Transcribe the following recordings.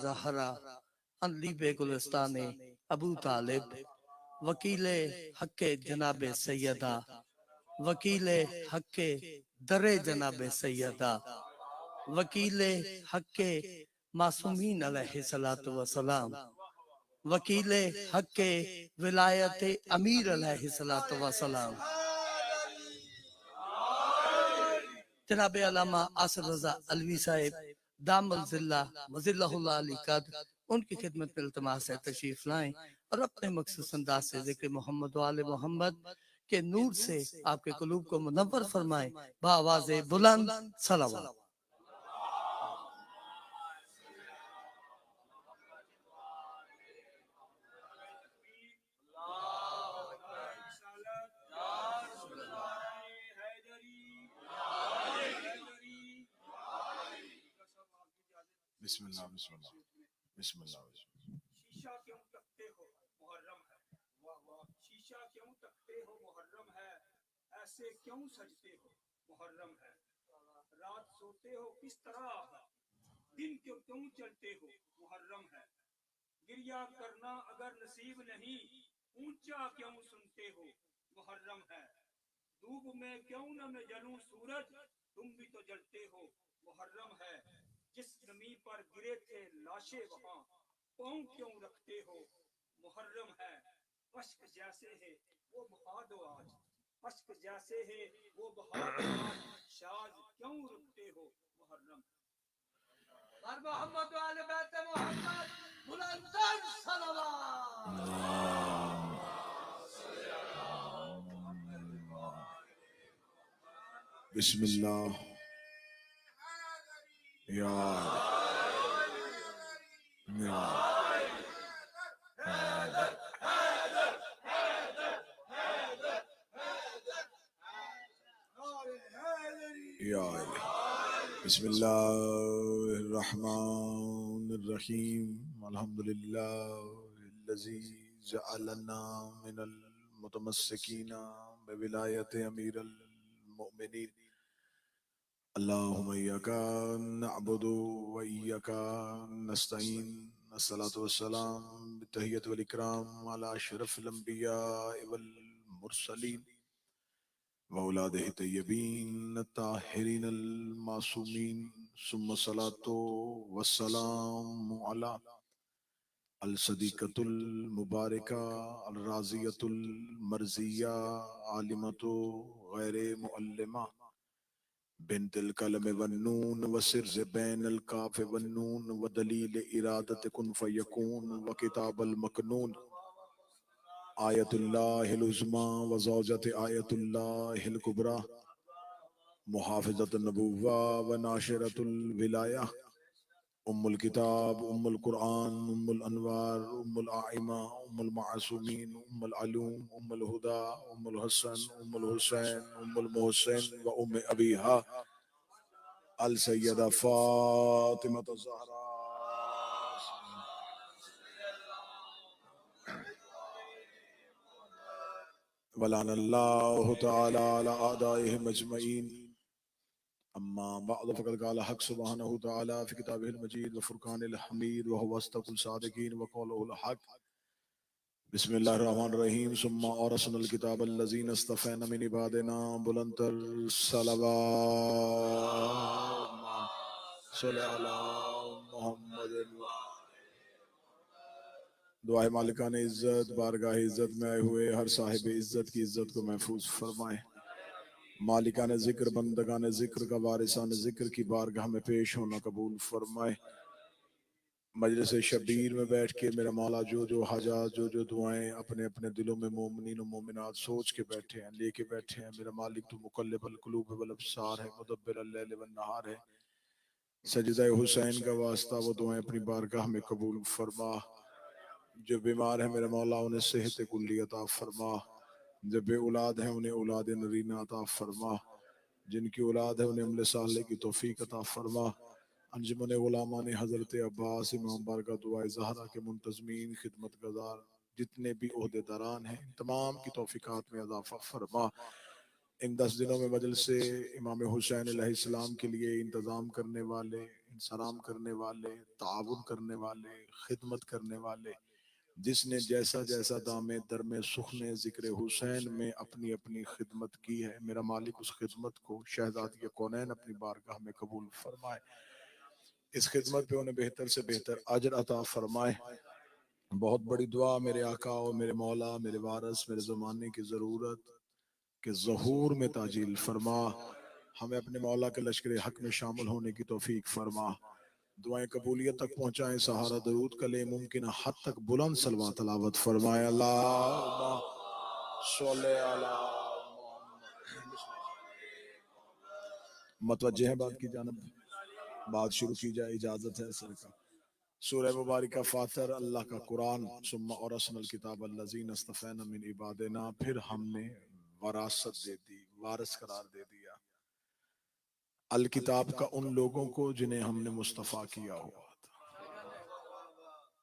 जहरा अली बेगुलिस्तान अबू तालिब वकील हक जनाब सैयदा वकील हक दरे जनाब सैयदा वकील हक मासूमीन अलैहिस्सलातु वस्सलाम वकील हक विलायत अमीर अलैहिस्सलातु वस्सलाम जनाब अल्लामा आसिफ रज़ा अलवी साहिब दामल जिल्ला वज़िल्लहुल्लाह अली कद उनकी खिदमत में इल्तिमास है तशरीफ लाएं और अपने मखसूस अंदाज से जिक्र मोहम्मद वाले मोहम्मद के नूर से आपके कुलूब को मुनव्वर फरमाए बावाज़े बुलंद सलावत। बिस्मिल्लाह बिस्मिल्लाह बिस्मिल्लाह। शीशा क्यों तकते हो मुहर्रम है, वाह वाह। शीशा क्यों तकते हो मुहर्रम है, ऐसे क्यों सजते हो मुहर्रम है। रात सोते हो किस तरह, दिन क्यों क्यों चलते हो मुहर्रम है। गिरिया करना अगर नसीब नहीं, ऊंचा क्यों सुनते हो मुहर्रम है। धूप में क्यों न मैं जलूं सूरज, तुम भी तो जलते हो मुहर्रम है। जिस जमी पर गिरे थे लाशें वहां पाँव क्यों रखते हो मुहर्रम है। अश्क जैसे है वो बहा दो आज, अश्क जैसे है वो बहा दो आज, शाज क्यों रुकते हो मुहर्रम। और मोहम्मद वाले बैत मोहम्मद बुलंद सलावत। बिस्मिल्लाह या बिस्मिल्लाहिर्रहमानिर्रहीम अल्हम्दुलिल्लाहिल्लज़ी जअलना मिनल मुतमस्सिकीना बिविलायति अमीरुल मुमिनीन। अल्लाहुम्मा इय्याका नअबुदु व इय्याका नस्तईन। अस्सलातु वस्सलाम बित्तहिय्यति वल इकराम अला अशरफिल अंबिया वल मुरसलीन व औलादिहि तय्यबीन ताहिरीन अल मासूमीन। सुम्मा सलातो वस्सलामु अला अल सदीक़तुल मुबारका अल राज़ियतुल मर्ज़िया आलिमतु गैरे मुअल्लिमा बिन्तिल कलम वन्नून व सिर्ज़ बैनल काफ़ वन्नून व दलील इरादत कुन फ़यकून व किताबल मकनून आयतुल्लाहिल उज़्मा व ज़ौजत आयतुल्लाहिल कुबरा मुहाफ़िज़तुन नबुव्वा व नाशिरतुल विलाया उम्मुल किताब उम्मुल कुरआन उम्मुल अनवार उम्मुल आइमा उम्मुल मासूमीन उम्मुल अलूम उम्मुल हुदा उम्मुल हसन उम्मुल हुसैन उम्मुल मोहसिन व उम्मे अबीहा अल सय्यदा फातिमा ज़हरा वलानल्लाहु तआला अला आदाइहिम अजमईन। अम्मा बअद फ़क़द क़ाल हक़ सुब्हानहु तआला फ़ी किताबिहिल मजीद व फ़ुरक़ानिल हमीद व हुवा अस्दक़ुल सादिक़ीन व क़ौलुहुल हक़। बिस्मिल्लाहिर्रहमानिर्रहीम। सुम्मा औरसनल किताबल लज़ीना इस्तफ़ैना मिन इबादिना बुलंदतर सलवात सल्लि अला मुहम्मदिन। दुआए मालिकाने इज़्ज़त बारगाह इज़्ज़त में आए हुए हर साहिब इज़्ज़त की इज़्ज़त को महफूज फरमाए। मालिकाने ज़िक्र बंदगाने ज़िक्र का वारिसाने ज़िक्र की बारगाह में पेश होना कबूल फरमाए। मजलिस शबीर में बैठ के मेरा मौला जो जो हाजात जो जो दुआएं अपने अपने दिलों में मोमिनीन और मोमिनात सोच के बैठे हैं लेके बैठे हैं, मेरा मालिक तो मुक़ल्लिबुल क़ुलूब वल अब्सार है, मुदब्बिरुल लैल वन नहार है। सजदा हुसैन का वास्ता वो दुआएं अपनी बारगाह में कबूल फरमा। जो बीमार है मेरा मौला उन्हें सेहत कुल्ली अता फरमा। जो बे औलाद है उन्हें औलाद नरीना अता फरमा। जिनकी औलाद है उन्हें अमले साले की तौफीक अता फरमा। अंजुमन उलमा ने हज़रत अब्बास इमाम बारगाह दुआए ज़हरा के मुंतज़मीन खिदमत गज़ार जितने भी ओहदेदारान हैं तमाम की तौफीकात में इज़ाफ़ा फरमा। इन 10 दिनों में मजलिस इमाम हुसैन अलैहिस्सलाम के लिए इंतज़ाम करने वाले सलाम करने वाले, ताउन करने वाले, खिदमत करने वाले, जिसने जैसा जैसा दामे दर में सुखने जिक्र हुसैन में अपनी अपनी खिदमत की है, मेरा मालिक उस खिदमत को शहजादी कौनैन अपनी बारगाह में कबूल फरमाए। इस खिदमत पे उन्हें बेहतर से बेहतर अजर अता फरमाए। बहुत बड़ी दुआ मेरे आका और मेरे मौला, मेरे वारस, मेरे ज़माने की ज़रूरत के ज़हूर में ताजील फरमा। हमें अपने मौला के लश्कर हक में शामिल होने की तौफीक फरमा। दुआएं कबूलियत तक पहुंचाएं, सहारा दरूद कले मुमकिन हद तक बुलंद सलवा तलावत फरमाए। अल्लाहुम्मा सल्ले अला मतवज्जे है बात की जानब, बात शुरू की जाए, इजाजत है सर का। सूरह मुबारक फातर, अल्लाह का कुरान, सुम्मा और असनल किताब अल्लज़ीन अस्तफ़ैना मिन इबादिना, फिर हमने वरासत दे दी, वारिस करार दे दिया अल किताब का उन लोगों को जिन्हें हमने मुस्तफ़ा किया हुआ था।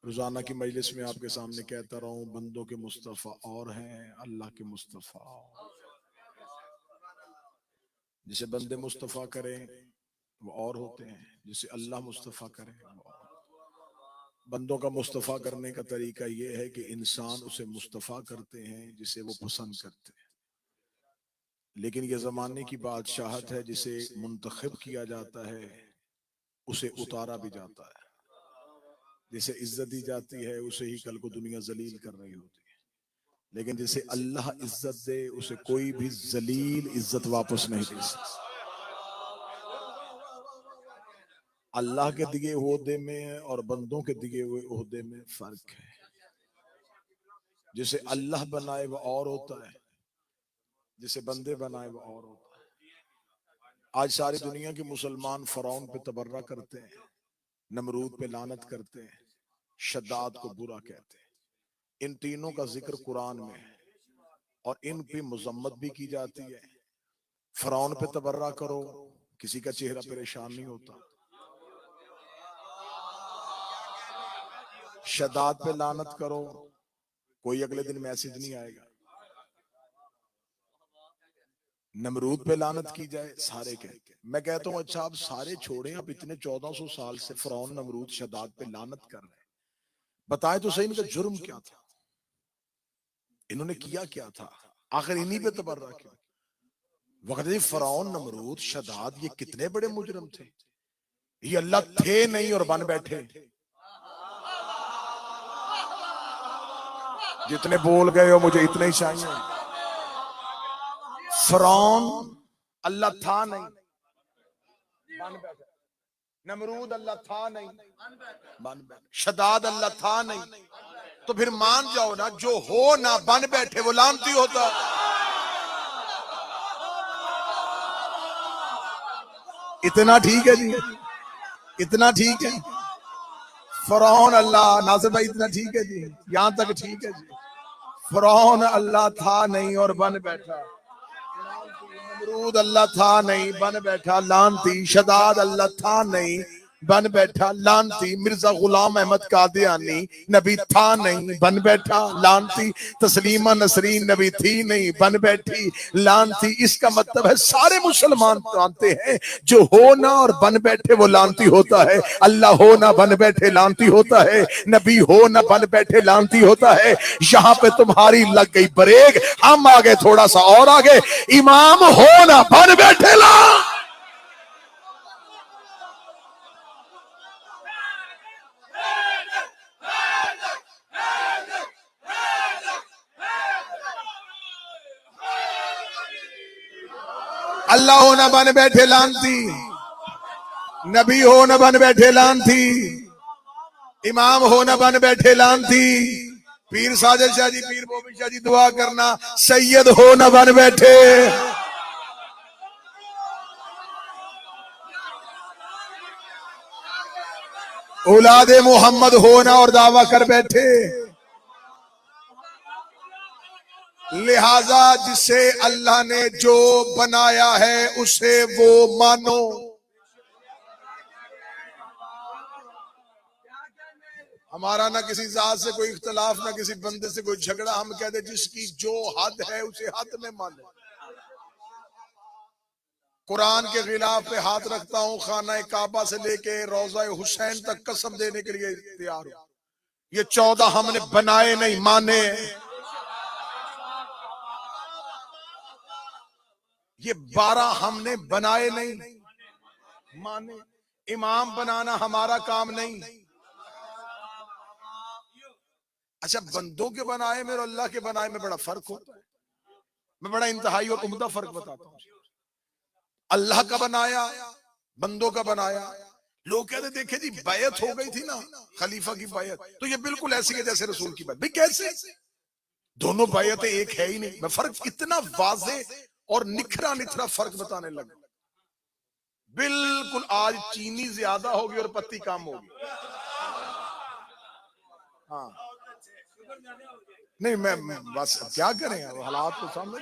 रोजाना की मजलिस में आपके सामने कहता रहा हूँ, बंदों के मुस्तफ़ा और हैं, अल्लाह के मुस्तफ़ा। जिसे बंदे मुस्तफ़ा करें वो और होते हैं, जिसे अल्लाह मुस्तफ़ा करे वो और। बंदों का मुस्तफ़ा करने का तरीका ये है कि इंसान उसे मुस्तफ़ा करते हैं जिसे वो पसंद करते हैं, लेकिन ये ज़माने की बादशाहत है, जिसे मुंतखब किया जाता है उसे उतारा भी जाता है, जिसे इज्जत दी जाती है उसे ही कल को दुनिया जलील कर रही होती है, लेकिन जिसे अल्लाह इज्जत दे उसे कोई भी जलील इज्जत वापस नहीं दे सकता। अल्लाह के दिए ओहदे में और बंदों के दिए हुए ओहदे में फर्क है। जिसे अल्लाह बनाए वो और होता है, जिसे बंदे बनाए वो और होता है। आज सारी दुनिया के मुसलमान फरौन पे तबर्रा करते हैं, नमरूद पे लानत करते हैं, शद्दाद को बुरा कहते हैं। इन तीनों का जिक्र कुरान में है और इन पे मुजम्मत भी की जाती है। फरौन पे तबर्रा करो, किसी का चेहरा परेशान नहीं होता। शद्दाद पे लानत करो, कोई अगले दिन मैसेज नहीं आएगा। नमरूद पे लानत की जाए, सारे कहते हैं। मैं कहता हूं अच्छा आप सारे छोड़ें, आप इतने 1400 साल से फरौन, नमरूद, शद्दाद पे लानत कर रहे हैं, बताए तो सही इनका जुर्म क्या था, इन्होंने किया क्या था, आखिर इन्हीं पे तबर्रा क्यों? वक्त फरौन, नमरूद, शद्दाद ये कितने बड़े मुजरम थे, ये अल्लाह थे नहीं और बन बैठे। जितने बोल गए हो मुझे इतने ही चाहिए। फरौन अल्लाह था नहीं, बन बैठा। नमरूद अल्लाह था नहीं, बन बैठा। शद्दाद अल्लाह था नहीं, तो फिर मान जाओ ना, जो हो ना बन बैठे वो लानती होता। इतना ठीक है जी, इतना ठीक है। फरौन अल्लाह, नासिर भाई इतना ठीक है जी, यहां तक ठीक है जी। फरौन अल्लाह था नहीं और बन बैठा। नमरूद अल्लाह था नहीं, बन बैठा लानती। शद्दाद अल्लाह था नहीं, बन बैठा लानती। मिर्जा गुलाम अहमद कादियानी नबी था नहीं, बन बैठा लानती। तस्लीमा नसरीन नबी थी नहीं, बन बैठी लानती। इसका मतलब है सारे मुसलमान जानते हैं जो हो ना और बन बैठे वो लानती होता है। अल्लाह हो ना बन बैठे लानती होता है, नबी हो ना बन बैठे लानती होता है। यहाँ पे तुम्हारी लग गई ब्रेक, हम आगे थोड़ा सा और आगे। इमाम हो ना बन बैठे ला। अल्लाह हो ना बन बैठे लानती, नबी हो न बन बैठे लानती, इमाम हो न बन बैठे लानती। पीर साजिद शाह जी, पीर मोमिन शाह जी दुआ करना, सैयद हो न बन बैठे। औलादे मोहम्मद होना और दावा कर बैठे। लिहाजा जिसे अल्लाह ने जो बनाया है उसे वो मानो। हमारा ना किसी जात से कोई इख्तलाफ, ना किसी बंदे से कोई झगड़ा। हम कहते जिसकी जो हद है उसे हद में माने। कुरान के खिलाफ पे हाथ रखता हूं, खाना काबा से लेके रोजा हुसैन तक कसम देने के लिए तैयार हूं। ये 14 हमने बनाए नहीं, माने। ये 12 हमने बनाए नहीं, माने। इमाम बनाना हमारा काम नहीं। अच्छा, बंदों के बनाए में और अल्लाह के बनाए में बड़ा फर्क होता है। मैं बड़ा इंतहाई और उम्दा फर्क बताता हूं। अल्लाह का बनाया, बंदों का बनाया। लोग कहते देखे जी बैयत हो गई थी ना, खलीफा की बैयत, तो ये बिल्कुल ऐसी है जैसे रसूल की बैयत। भाई कैसे? दोनों बैयतें एक है ही नहीं। मैं फर्क इतना वाज़े और निखरा निखरा फर्क बताने लगा। बिल्कुल आज चीनी ज्यादा होगी और पत्ती कम होगी। हाँ, नहीं मैं बस क्या करें, हालात तो सामने।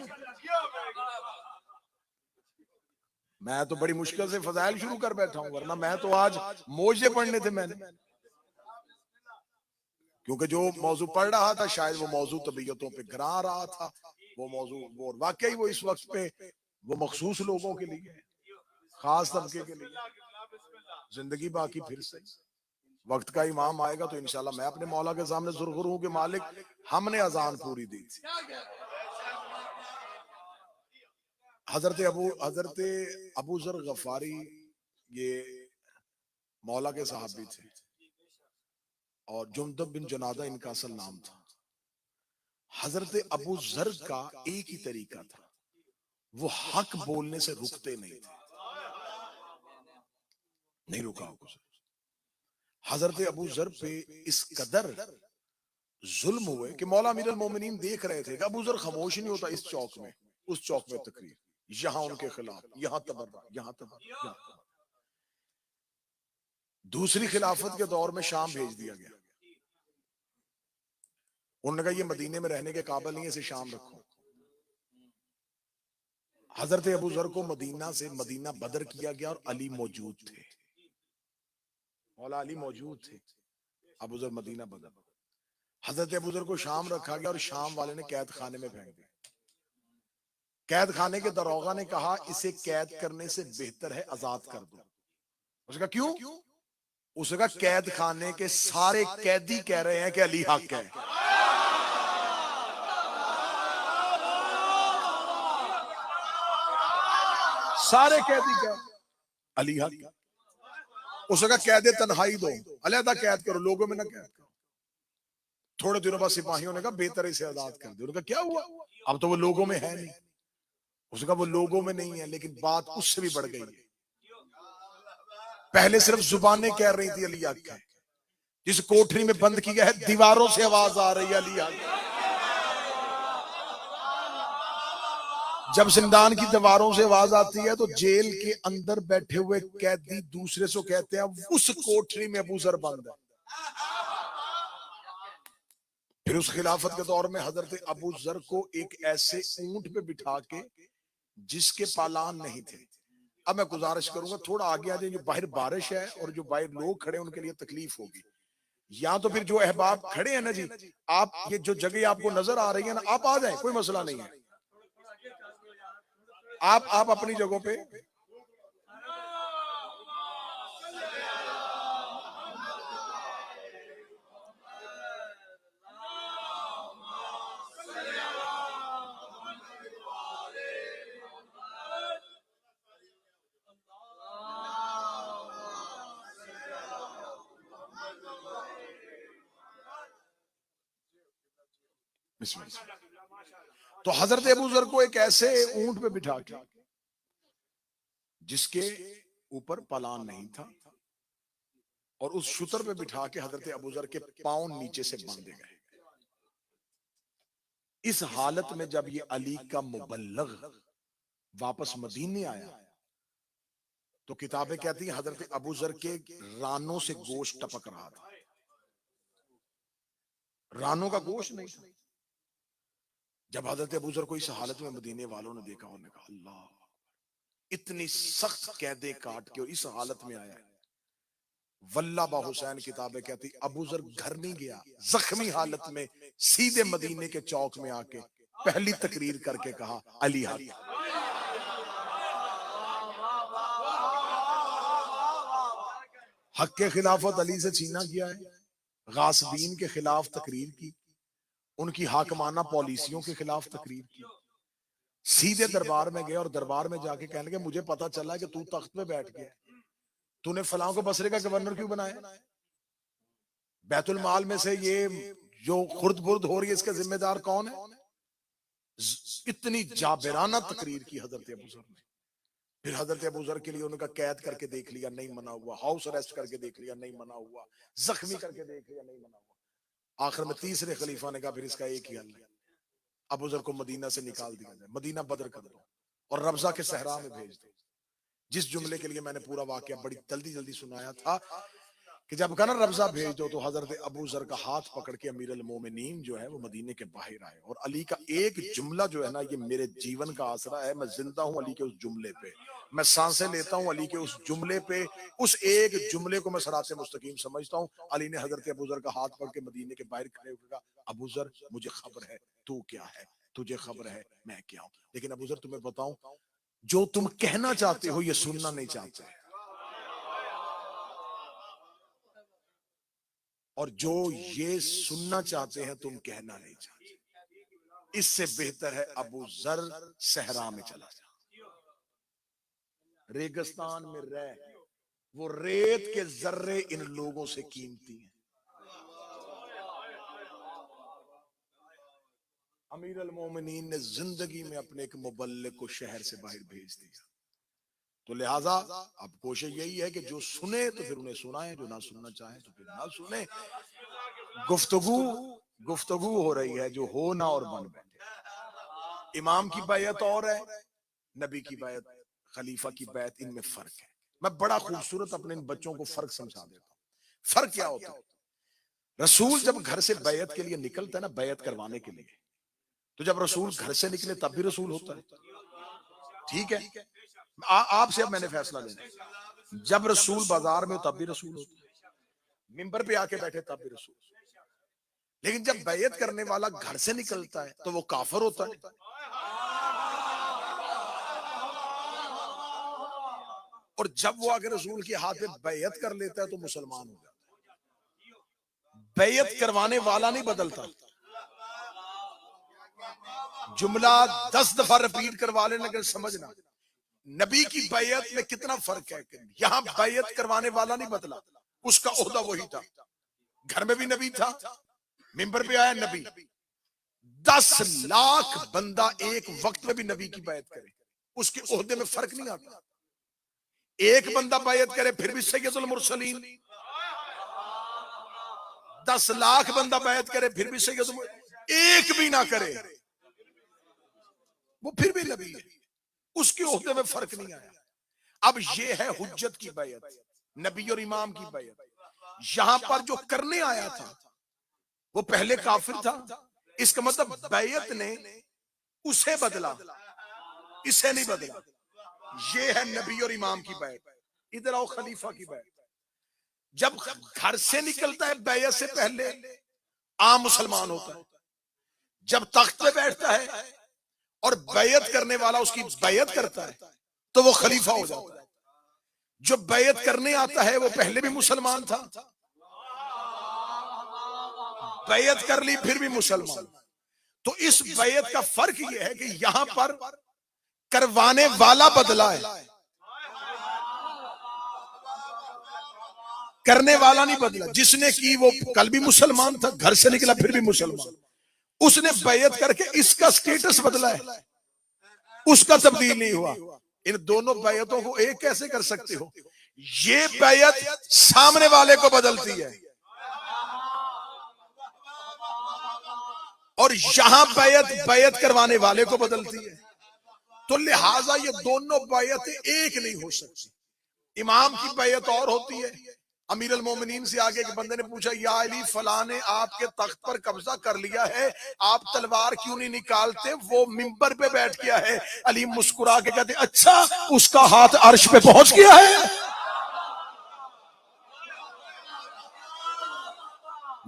मैं तो बड़ी मुश्किल से फजाइल शुरू कर बैठा हूं, वरना मैं तो आज मौजे पढ़ने थे मैंने। क्योंकि जो मौजू पढ़ रहा था शायद वो मौजू तबीयतों पे गिरा रहा था। वो मौजू वो वाकई वो इस वक्त पे वो मखसूस लोगों के लिए, खास तबके के लिए। जिंदगी बाकी फिर से वक्त का इमाम आएगा तो इंशाल्लाह मैं अपने मौला के सामने सुरखुरू हूं कि मालिक हमने अजान पूरी दी थी। हजरत अबू जर गफारी ये मौला के साहबी थे और जुंदब बिन जुनादा इनका असल नाम था। हजरत अबू जर का एक ही तरीका था, वो हक बोलने से रुकते नहीं थे। नहीं रुका। हजरत अबू जर पे इस कदर जुल्म हुए कि मौला अमीरुल मोमिनीन देख रहे थे कि अबू जर खामोश नहीं होता। इस चौक में, उस चौक में तकरीर, यहां उनके खिलाफ, यहां तबर्रा, यहां तबर्रा। दूसरी खिलाफत के दौर में शाम भेज दिया गया। उन्होंने कहा ये मदीने में रहने के काबिल नहीं है, इसे शाम रखो। हजरत अबू जर को मदीना से मदीना बदर किया गया और अली मौजूद थे, मौला अली मौजूद थे। अबू जर मदीना बदर। हजरत अबू जर को शाम रखा गया और शाम वाले ने कैद खाने में फेंक दिया। कैद खाने के दरोगा ने कहा इसे कैद करने से बेहतर है आजाद कर दो। उसका क्यों? उसका कैद खाने के सारे कैदी कह रहे हैं कि अली हक है। सारे कैदी कह अली हक। उसका कैद तन्हाई दो, अलहदा कैद करो, लोगों में ना कैद करो। थोड़े दिनों बाद सिपाहियों ने कहा बेहतर इसे आजाद कर दो। उनका क्या हुआ? अब तो वो लोगों में है नहीं। उसका वो लोगों में नहीं है, लेकिन बात उससे भी बढ़ गई है। पहले सिर्फ जुबानें कह रही थी अली हक है, जिस कोठरी में बंद किया है दीवारों से आवाज आ रही है अली हक। जब जिंदान की दीवारों से आवाज आती है तो जेल के अंदर बैठे हुए कैदी दूसरे से कहते हैं उस कोठरी में अबू जर बंद है। फिर उस खिलाफत के दौर में हजरत अबू जर को एक ऐसे ऊंट पे बिठा के जिसके पालान नहीं थे। अब मैं गुजारिश करूंगा थोड़ा आगे आ जाए, जो बाहर बारिश है और जो बाहर लोग खड़े हैं उनके लिए तकलीफ होगी। या तो फिर जो अहबाब खड़े हैं ना जी, आप ये जो जगह आपको नजर आ रही है ना, आप आ जाए, कोई मसला नहीं है। आप अपनी जगहों पे तो हजरत अबू जर को एक ऐसे ऊंट पे बिठा के जिसके ऊपर पलान नहीं था और उस शुतर पे बिठा के हजरत अबू जर के पांव नीचे से बांधे गए। इस हालत में जब ये अली का मुबल्लग वापस मदीने आया तो किताबें कहती हैं हजरत अबू जर के रानों से गोश्त टपक रहा था। रानों का गोश्त नहीं था। जब हजरत अबू जर को इस हालत में मदीने वालों ने देखा, उन्होंने कहा अल्लाह, इतनी सख्त कैदे काट के और इस हालत में आया है। वल्ला बा हुसैन किताबें कहती अबू जर घर नहीं गया, जख्मी हालत में सीधे मदीने के चौक में आके पहली तकरीर करके कहा अली हक। हक के खिलाफत अली से छीना किया है, गासबीन के खिलाफ तकरीर की, उनकी हाकमाना पॉलिसियों के खिलाफ तकरीर की। सीधे दरबार में गए और दरबार में जाके कहने लगे मुझे पता चला है कि तू तख्त पे बैठ गया, तूने फलां को बसरे का गवर्नर क्यों बनाया? बैतुल माल में से ये जो खुर्द बुर्द हो रही है इसका जिम्मेदार कौन है? इतनी जाबिराना तकरीर की हजरत अबू ज़र ने। फिर हजरत अबू ज़र के लिए उनका कैद करके देख लिया, नहीं मना हुआ, हाउस अरेस्ट करके देख लिया, नहीं मना हुआ, जख्मी करके देख लिया, नहीं मना हुआ। आखिर में तीसरे खलीफा ने कहा फिर इसका एक ही हल है, अबू ज़र को मदीना से निकाल दिया जाए, मदीना बदर कर दो और रब्जा के सहरा में भेज दो। जिस जुमले के लिए मैंने पूरा वाकया बड़ी जल्दी जल्दी सुनाया था कि जब कहा ना रब्जा भेज दो, तो हजरत अबू ज़र का हाथ पकड़ के अमीर अल मोमिनीन जो है वो मदीने के बाहर आए। और अली का एक जुमला जो है ना, ये मेरे जीवन का आसरा है। मैं जिंदा हूं अली के उस जुमले पे, मैं सांसें लेता हूं अली के उस जुमले पे। उस एक जुमले को मैं सराते मुस्तकीम समझता हूं। अली ने हजरत अबू ज़र का हाथ पकड़ के मदीने के बाहर खड़े होकर कहा, अबू ज़र मुझे खबर है तू क्या है, तुझे खबर है मैं क्या हूं, लेकिन अबू ज़र तुम्हें बताऊं, जो तुम कहना चाहते हो ये सुनना नहीं चाहते, और जो ये सुनना चाहते हैं तुम कहना नहीं चाहते। इससे बेहतर है अबू ज़र सहरा में चला जा, रेगिस्तान में रह, वो रेत के जर्रे इन लोगों से कीमती हैं। अमीर अल मोमिनीन ने जिंदगी में अपने एक मुबल्लिग को शहर से बाहर भेज दिया। तो लिहाजा अब कोशिश यही है कि जो सुने तो फिर उन्हें सुनाए, जो ना सुनना चाहे तो फिर ना सुने। गुफ्तगू हो रही है, जो हो ना और बन बैठे। इमाम की बैत और है, नबी की बैत, खलीफा की बैत, इनमें फर्क है। मैं बड़ा खूबसूरत अपने इन बच्चों को फर्क समझा देता हूँ। फर्क क्या होता है? रसूल जब घर से बैत के लिए निकलता है ना, बैत करवाने के लिए, तो जब रसूल घर से निकले तब भी रसूल होता है, ठीक है? आपसे अब मैंने फैसला लेना, जब रसूल बाजार में हो तब भी रसूल होता है, मिंबर पे आके बैठे तब भी रसूल। लेकिन जब बैत करने वाला घर से निकलता है तो वो काफिर होता है। और जब वो आगे रसूल के हाथ में बैत कर लेता है तो मुसलमान हो जाता है। बैत करवाने वाला नहीं बदलता। जुमला 10 दफा रिपीट करवा लेना, अगर समझना नबी की बैत में कितना फर्क है। यहां बैत करवाने वाला नहीं बदला, उसका ओहदा वही था। घर में भी नबी था, मिंबर पे आया नबी। 10 लाख बंदा एक वक्त में भी नबी की बैत करे, उसके ओहदे में फर्क नहीं आता। एक बंदा बैत करे फिर भी सैयदुल मुरसलीन, 10 लाख बंदा बैत करे फिर भी सैयदुल, एक भी ना करे वो फिर भी नबी है, उसके ओहदे में फर्क नहीं आया। अब ये है हुज्जत की बैत, नबी और इमाम की बैत। यहां पर जो करने आया था वो पहले काफिर था, इसका मतलब बैत ने उसे बदला, इसे नहीं बदला। ये है नबी और इमाम की बैत। इधर आओ, खलीफा की बैत। जब घर से निकलता है बैत से पहले आम मुसलमान होता है, जब तख्त पे बैठता है और बैत करने वाला उसकी बैत करता है तो वो खलीफा हो जाता है। जो बैत करने आता है वो पहले भी मुसलमान था, बैत कर ली फिर भी मुसलमान। तो इस बैत का फर्क ये है कि यहां पर करवाने वाला बदला है, करने वाला नहीं बदला। जिसने की वो कल भी मुसलमान था, घर से निकला फिर भी मुसलमान, उसने बैत करके इसका स्टेटस बदला है, उसका तब्दील नहीं हुआ। इन दोनों बैतों को एक कैसे कर सकते हो? ये बैत सामने वाले को बदलती है और यहां बैत करवाने वाले को बदलती है। तो लिहाजा ये दोनों बैतें एक नहीं हो सकती। इमाम की बैत और होती है। अमीर अल मोमिनीन से आगे के बंदे ने पूछा, या अली फलां ने आपके तख्त पर कब्जा कर लिया है, आप तलवार क्यों नहीं निकालते? वो मिंबर पे बैठ गया है। अली मुस्कुरा के कहते, अच्छा उसका हाथ अर्श पे पहुंच गया है।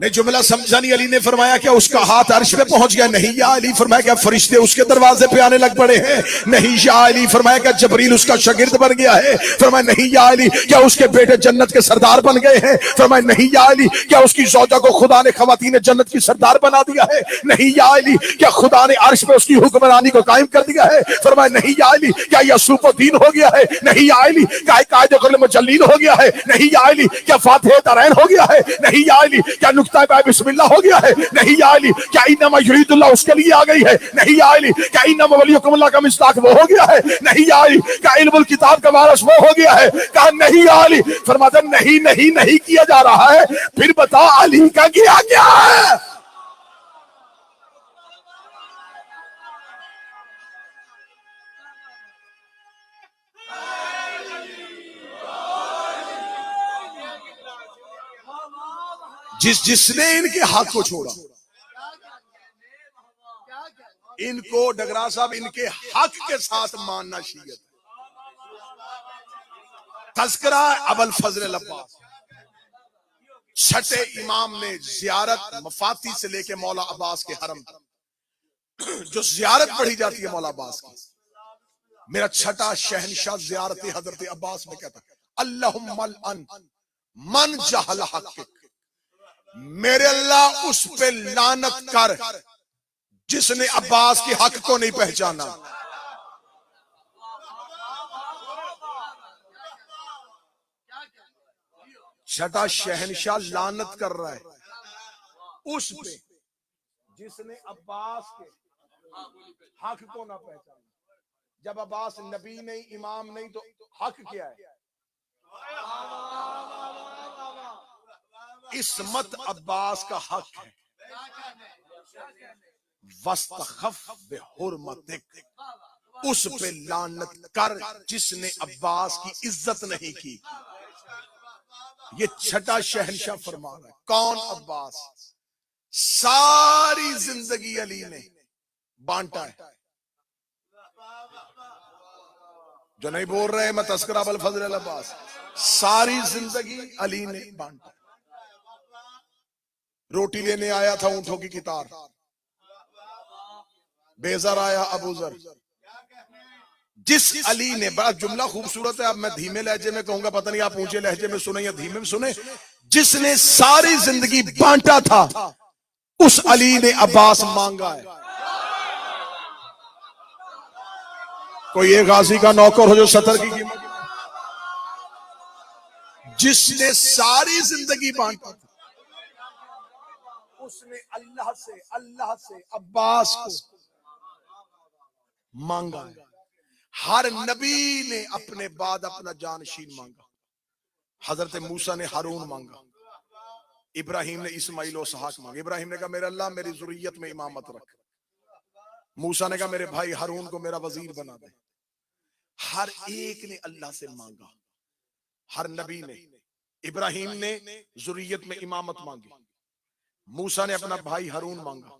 नहीं जुमला समझा नहीं। अली ने फरमाया क्या उसका हाथ अर्श पे पहुंच गया? नहीं या अली। फरमाया क्या फरिश्ते उसके दरवाजे पे आने लग पड़े हैं? नहीं या अली। फरमाया क्या जबरील उसका शागिर्द बन गया है? फरमाया नहीं या अली। क्या उसके बेटे जन्नत के सरदार बन गए हैं? फरमाया नहीं या अली। क्या उसकी ज़ौजा को खुदा ने ख़वातीन जन्नत की सरदार बना दिया है? नहीं या अली। क्या खुदा ने अर्श पे उसकी हुक्मरानी को कायम कर दिया है? फरमाया नहीं या अली। क्या यसूफुद्दीन हो गया है? नहीं या अली। क्या कायदे कुल मुजल्लील हो गया है? नहीं या अली। क्या फातिह तरैन हो गया है? नहीं या अली। क्या बिस्मिल्लाह हो गया है? नहीं या अली। क्या इन्नमा युरीदुल्लाह उसके लिए आ गई है? नहीं या अली। क्या इन्नमा वलियुकुमुल्लाह का मिस्ताक वो हो गया है? नहीं या अली। क्या इल्मुल किताब का वारिस वो हो गया है? कहा नहीं या अली। फरमाते नहीं नहीं नहीं किया जा रहा है। फिर बता अली का किया क्या है? जिसने इनके हक को छोड़ा, इनको डगरा साहब इनके हक के साथ मानना शियत। तज़किरा अबुल फजल अब्बास, छठे इमाम ने जियारत मफाती से लेके मौला अब्बास के हरम जो जियारत पढ़ी जाती है मौला अब्बास की, मेरा छठा शहनशाह जियारत हजरत अब्बास में कहता अल्लाहुम्मल अन मन जहल हक़, मेरे अल्लाह उस पे लानत कर जिसने अब्बास के हक को नहीं पहचाना। छठा शहनशाह लानत कर रहा है उस पे जिसने अब्बास के हक को ना पहचाना। जब अब्बास नबी नहीं, इमाम नहीं, तो हक क्या है? इस्मत अब्बास का हक है। वस्तखफ बिहुर्मतिक, उस पे लानत कर जिसने अब्बास की इज्जत नहीं की। ये छठा शहनशाह फरमा रहा है। कौन? अब्बास। सारी जिंदगी अली ने बांटा है। जो नहीं बोल रहे मैं तज़किरा अबुल फजल अब्बास, सारी जिंदगी अली ने बांटा। रोटी लेने आया था ऊंटों की कितार, बेज़र आया अबू ज़र। जिस अली ने, बड़ा जुमला खूबसूरत है, अब मैं धीमे लहजे में कहूंगा, पता नहीं आप ऊंचे लहजे में सुने या धीमे में सुने। जिसने सारी जिंदगी बांटा था उस अली ने अब्बास मांगा है। कोई एक गाजी का नौकर हो जो 70 की कीमत, जिसने सारी जिंदगी बांटा था उसने अल्लाह से अब्बास को मांगा है। हर नबी ने अपने बाद अपना जानशीन मांगा। हजरत मूसा ने हारून मांगा, इब्राहिम ने इस्माइल और इसहाक मांगे। इब्राहिम ने कहा मेरे अल्लाह मेरी जुर्रियत में इमामत रख। मूसा ने कहा मेरे भाई हारून को मेरा वजीर बना दे। हर एक ने अल्लाह से मांगा, हर नबी ने। इब्राहिम ने जुर्रियत में इमामत मांगी, मूसा ने अपना भाई हारून मांगा,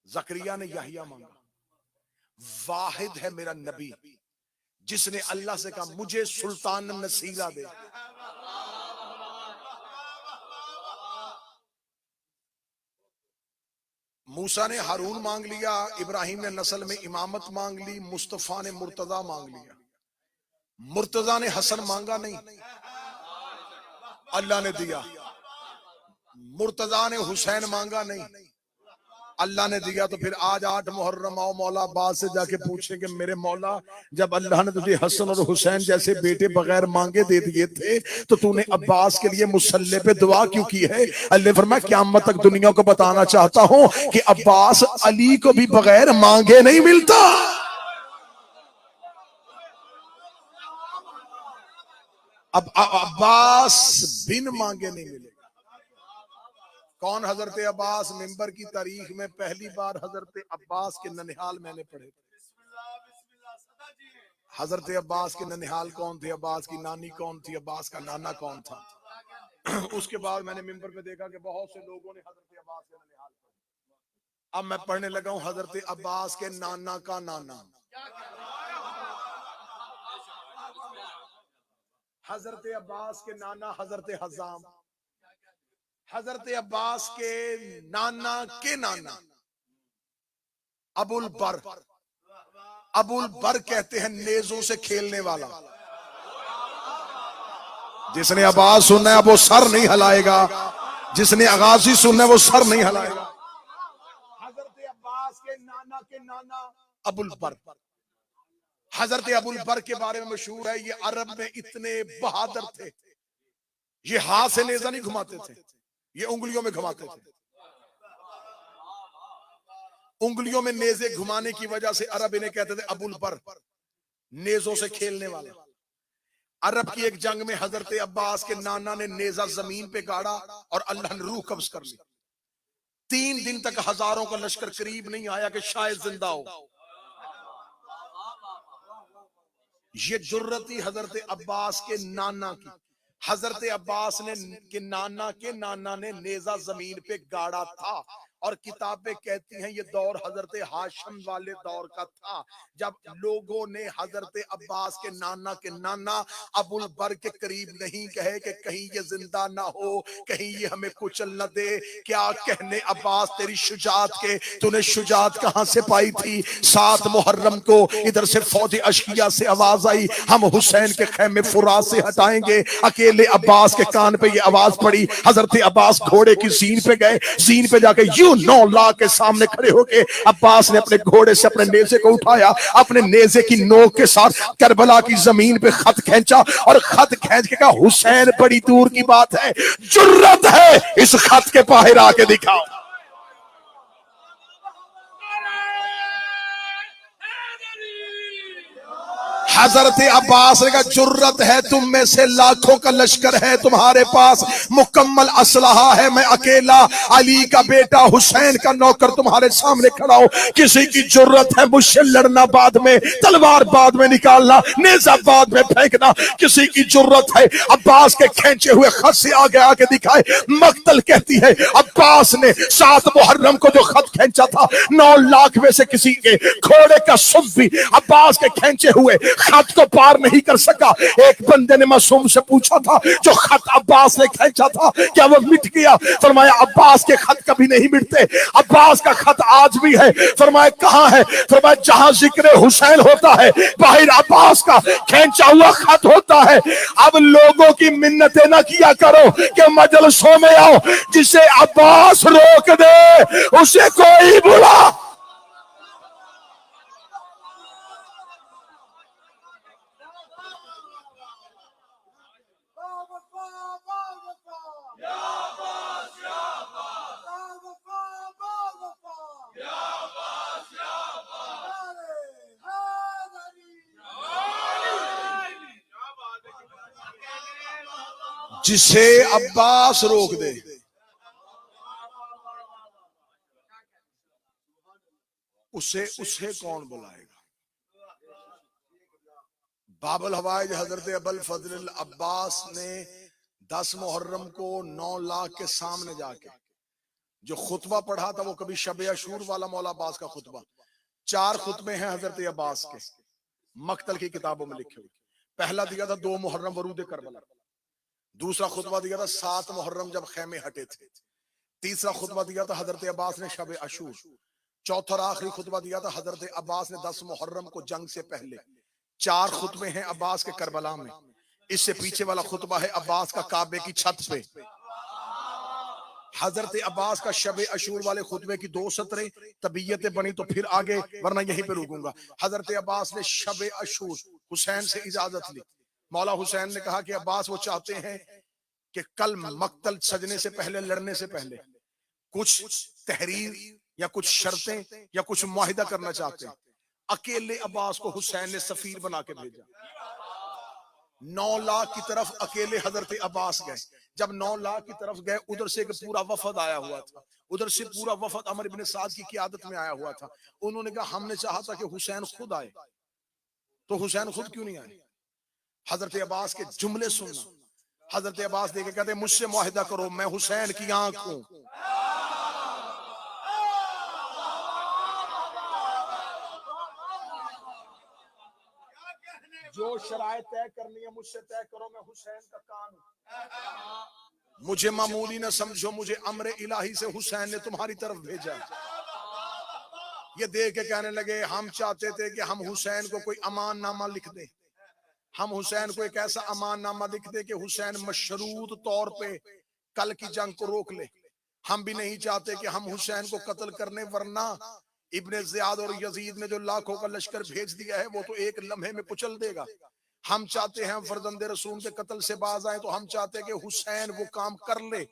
जकरिया ने याहिया मांगा। वाहिद है मेरा नबी जिसने अल्लाह से कहा मुझे सुल्तान नसीरा दे। मूसा ने हारून मांग लिया, इब्राहिम ने नस्ल में इमामत मांग ली, मुस्तफा ने मुर्तजा मांग लिया। मुर्तजा ने हसन मांगा नहीं, अल्लाह ने दिया। मुर्तजा ने हुसैन मांगा नहीं, अल्लाह ने दिया। तो फिर आज 8 मुहर्रम आओ मौला अब्बास से जाके पूछे कि मेरे मौला जब अल्लाह ने तुझे हसन और हुसैन जैसे बेटे बगैर मांगे दे दिए थे तो तूने अब्बास के लिए मुसल्ले पे दुआ क्यों की है? अल्लाह ने फरमाया क़यामत तक दुनिया को बताना चाहता हूं कि अब्बास अली को भी बगैर मांगे नहीं मिलता। अब अब्बास बिन मांगे नहीं मिले। कौन? हजरत अब्बास। मिंबर की तारीख में पहली बार हजरत अब्बास के ननिहाल मैंने पढ़े। हजरत अब्बास के ननिहाल कौन थे, अब्बास की नानी कौन थी, अब्बास का नाना कौन था। उसके बाद मैंने मिंबर पे देखा कि बहुत से लोगों ने हजरत अब्बास के ननिहाल पढ़े। अब मैं पढ़ने लगा हूं हजरत अब्बास के नाना का नाना, हजरत अब्बास के नाना हजरत हज़ाम, हजरत अब्बास के नाना के नाना अबुल बर, अबुल बर कहते हैं नेजों से खेलने वाला। जिसने आवाज सुनना है वो सर नहीं हिलाएगा, जिसने आगाजी सुनना है वो सर नहीं हिलाएगा। हजरत अब्बास के नाना अबुल बर, हजरत अबुल बर के बारे में मशहूर है, ये अरब में इतने बहादुर थे, ये हाथ से नेजा नहीं घुमाते थे, ये उंगलियों में घुमाते थे। उंगलियों में नेजे घुमाने की वजह से अरब इन्हें कहते थे अबुल बर, नेजों से खेलने वाला। अरब की एक जंग में हजरत अब्बास के नाना ने नेजा जमीन पे गाड़ा और अल्लाह ने रूह कब्ज कर ली। 3 दिन तक हजारों का लश्कर करीब नहीं आया कि शायद जिंदा हो। ये जुर्रती हजरत अब्बास के नाना की। हजरत अब्बास ने के नाना ने नेजा जमीन पे गाड़ा था और किताबें कहती हैं ये दौर हजरत हाशिम वाले दौर का था, जब लोगों ने हजरत अब्बास के नाना अबुल बर के करीब नहीं कहे कि कहीं ये जिंदा ना हो, कहीं ये हमें कुचल न दे। क्या कहने अब्बास तेरी शुजात के, तूने शुजात कहां से पाई थी? 7 मुहर्रम को इधर से फौज अशकिया से आवाज आई, हम हुसैन के खैमे फुरात से हटाएंगे। अकेले अब्बास के कान पे ये आवाज पड़ी। हजरत अब्बास घोड़े की जीन पे गए, जीन पे जाके यूं 9 लाख के सामने खड़े होके अब्बास ने अपने घोड़े से अपने नेजे को उठाया, अपने नेजे की नोक के साथ करबला की जमीन पे खत खींचा और खत खींच के कहा हुसैन बड़ी दूर की बात है, जुर्रत है इस खत के बाहर आके दिखाओ। हजरत अब्बास ने कहा जुर्रत है, तुम में से लाखों का लश्कर है, तुम्हारे पास मुकम्मल असलहा है, मैं अकेला अली का बेटा हुसैन का नौकर तुम्हारे सामने खड़ा हूं। किसी की जुर्रत है मुझसे लड़ना, बाद में तलवार बाद में निकालना, नेजा बाद में फेंकना। किसी की जुर्रत है अब्बास के खींचे हुए खत से आगे आके दिखाए। मक्तल कहती है अब्बास ने 7 मुहर्रम को जो खत खींचा था, 9 लाख में से किसी के घोड़े का सुब भी अब्बास के खींचे हुए खत को पार नहीं कर सका। एक बंदे ने मासूम से पूछा था जो खत अब्बास ने खींचा था क्या वो मिट गया? फरमाया अब्बास के खत कभी नहीं मिटते, अब्बास का खत आज भी है। फरमाया कहां है? फरमाया जहां जिक्र हुसैन होता है बाहर अब्बास का खींचा हुआ खत होता है। अब लोगों की मिन्नतें ना किया करो कि मजलिसों में आओ, जिसे अब्बास रोक दे उसे कोई बुला। जिसे अब्बास रोक दे उसे कौन बुलाएगा? बाबुल हवाइज हजरत अबुल फजल अब्बास ने 10 मुहर्रम को 9 लाख के सामने जाके जो खुतबा पढ़ा था वो कभी शब अशूर वाला मौला अब्बास का खुतबा। 4 खुतबे हैं हजरत अब्बास के, मक्तल की किताबों में लिखे हुए। पहला दिया था 2 मुहर्रम वरूद करबला, दूसरा खुतबा दिया था 7 मुहर्रम जब खैमे हटे थे, तीसरा खुतबा दिया था हजरत अब्बास ने शब अशूर, चौथा और आखिरी खुतबा दिया था हजरत अब्बास ने 10 मुहर्रम को जंग से पहले। 4 खुतबे हैं अब्बास के करबला में। इससे पीछे वाला खुतबा है अब्बास का काबे की छत पे। हजरत अब्बास का शब अशूर वाले खुतबे की 2 सतरें, तबीयतें बनी तो फिर आगे, वरना यहीं पे रुकूंगा। हजरत अब्बास ने शब अशूर हुसैन से इजाजत ली। मौला हुसैन ने कहा कि अब्बास वो चाहते हैं कि कल मक्तल सजने से पहले, लड़ने से पहले कुछ तहरीर या कुछ शर्तें या कुछ मुआहिदा करना चाहते हैं। अकेले अब्बास को हुसैन ने सफीर बना के भेजा। 9 लाख की तरफ अकेले हजरत अब्बास गए। जब 9 लाख की तरफ गए, उधर से एक पूरा वफद आया हुआ था, उधर से पूरा वफद अमर इब्ने साद की क़ियादत में आया हुआ था। उन्होंने कहा हमने चाहा था कि हुसैन खुद आए, तो हुसैन खुद क्यों नहीं आए? हजरत अब्बास के जुमले सुनना। हजरत अब्बास देखे कहते मुझसे मुआहिदा करो, मैं हुसैन की आंख हूं। जो शराइत तय करनी है मुझसे तय करो, मैं हुसैन का कान हूं। मुझे मामूली न समझो, मुझे अम्र इलाही से हुसैन ने तुम्हारी तरफ भेजा। ये देख के कहने लगे हम चाहते थे कि हम हुसैन को कोई अमान नामा लिख दें, हम हुसैन को एक ऐसा अमान नामा लिख दे कि हुसैन मशरूत तौर पे कल की जंग को रोक ले। हम भी नहीं चाहते कि हम हुसैन को कत्ल करने, वरना इब्ने ज़ियाद और यजीद ने जो लाखों का लश्कर भेज दिया है वो तो एक लम्हे में कुचल देगा। हम चाहते हैं फर्जंदे रसूल के कत्ल से बाज आए, तो हम चाहते हैं कि हुसैन वो काम कर ले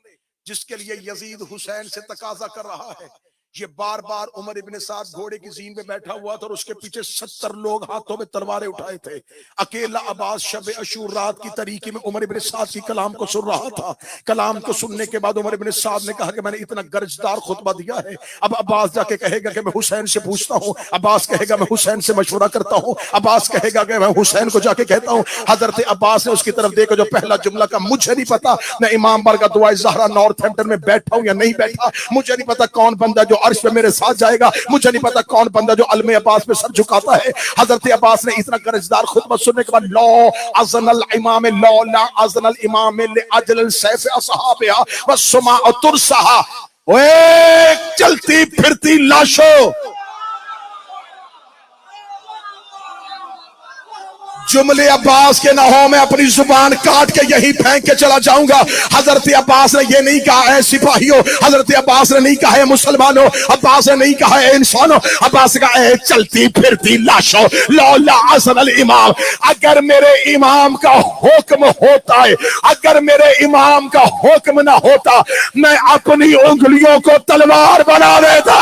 जिसके लिए यजीद हुसैन से तकाजा कर रहा है। ये बार बार उमर इब्ने साद घोड़े की जीन पे बैठा हुआ था और उसके पीछे 70 लोग हाथों में तलवारें उठाए थे। अकेला अब्बास शब अशूर रात की तरीके में उमर इब्ने साद की कलाम को सुन रहा था। कलाम को सुनने के बाद उमर इब्ने साद ने कहा कि मैंने इतना गर्जदार खुतबा दिया है, अब अब्बास जाके कहेगा कि मैं हुसैन से पूछता हूँ, अब्बास कहेगा मैं हुसैन से मशवरा करता हूँ, अब्बास कहेगा कि मैं हुसैन को जाके कहता हूँ। हजरत अब्बास ने उसकी तरफ देखा, जो पहला जुमला का मुझे नहीं पता मैं इमाम बारगाह दुआए ज़हरा नॉर्थहैम्पटन में बैठा हूँ या नहीं बैठा, मुझे नहीं पता कौन बंदा जो अर्श पे मेरे साथ जाएगा, मुझे नहीं पता कौन बंदा जो अलमे अब्बास पे सर झुकाता है। हजरत अब्बास ने इतना गर्जदार खुतबा सुनने के बाद लौ अज़नल इमाम लौ ला अज़नल इमाम ले अजल सैफ असहाबिया व सुमा तुरसहा, ओए चलती फिरती लाशों, जुमले अब्बास के ना हो मैं अपनी जुबान काट के यही फेंक के चला जाऊंगा। हजरत अब्बास ने ये नहीं कहा है सिपाहियों, हजरत अब्बास ने नहीं कहा है मुसलमानों, अब्बास ने नहीं कहा है इंसानों, अब्बास ने कहा है चलती फिरती लाशों, लौला अज़नल इमाम, अगर मेरे इमाम का हुक्म होता है, अगर मेरे इमाम का हुक्म ना होता मैं अपनी उंगलियों को तलवार बना देता।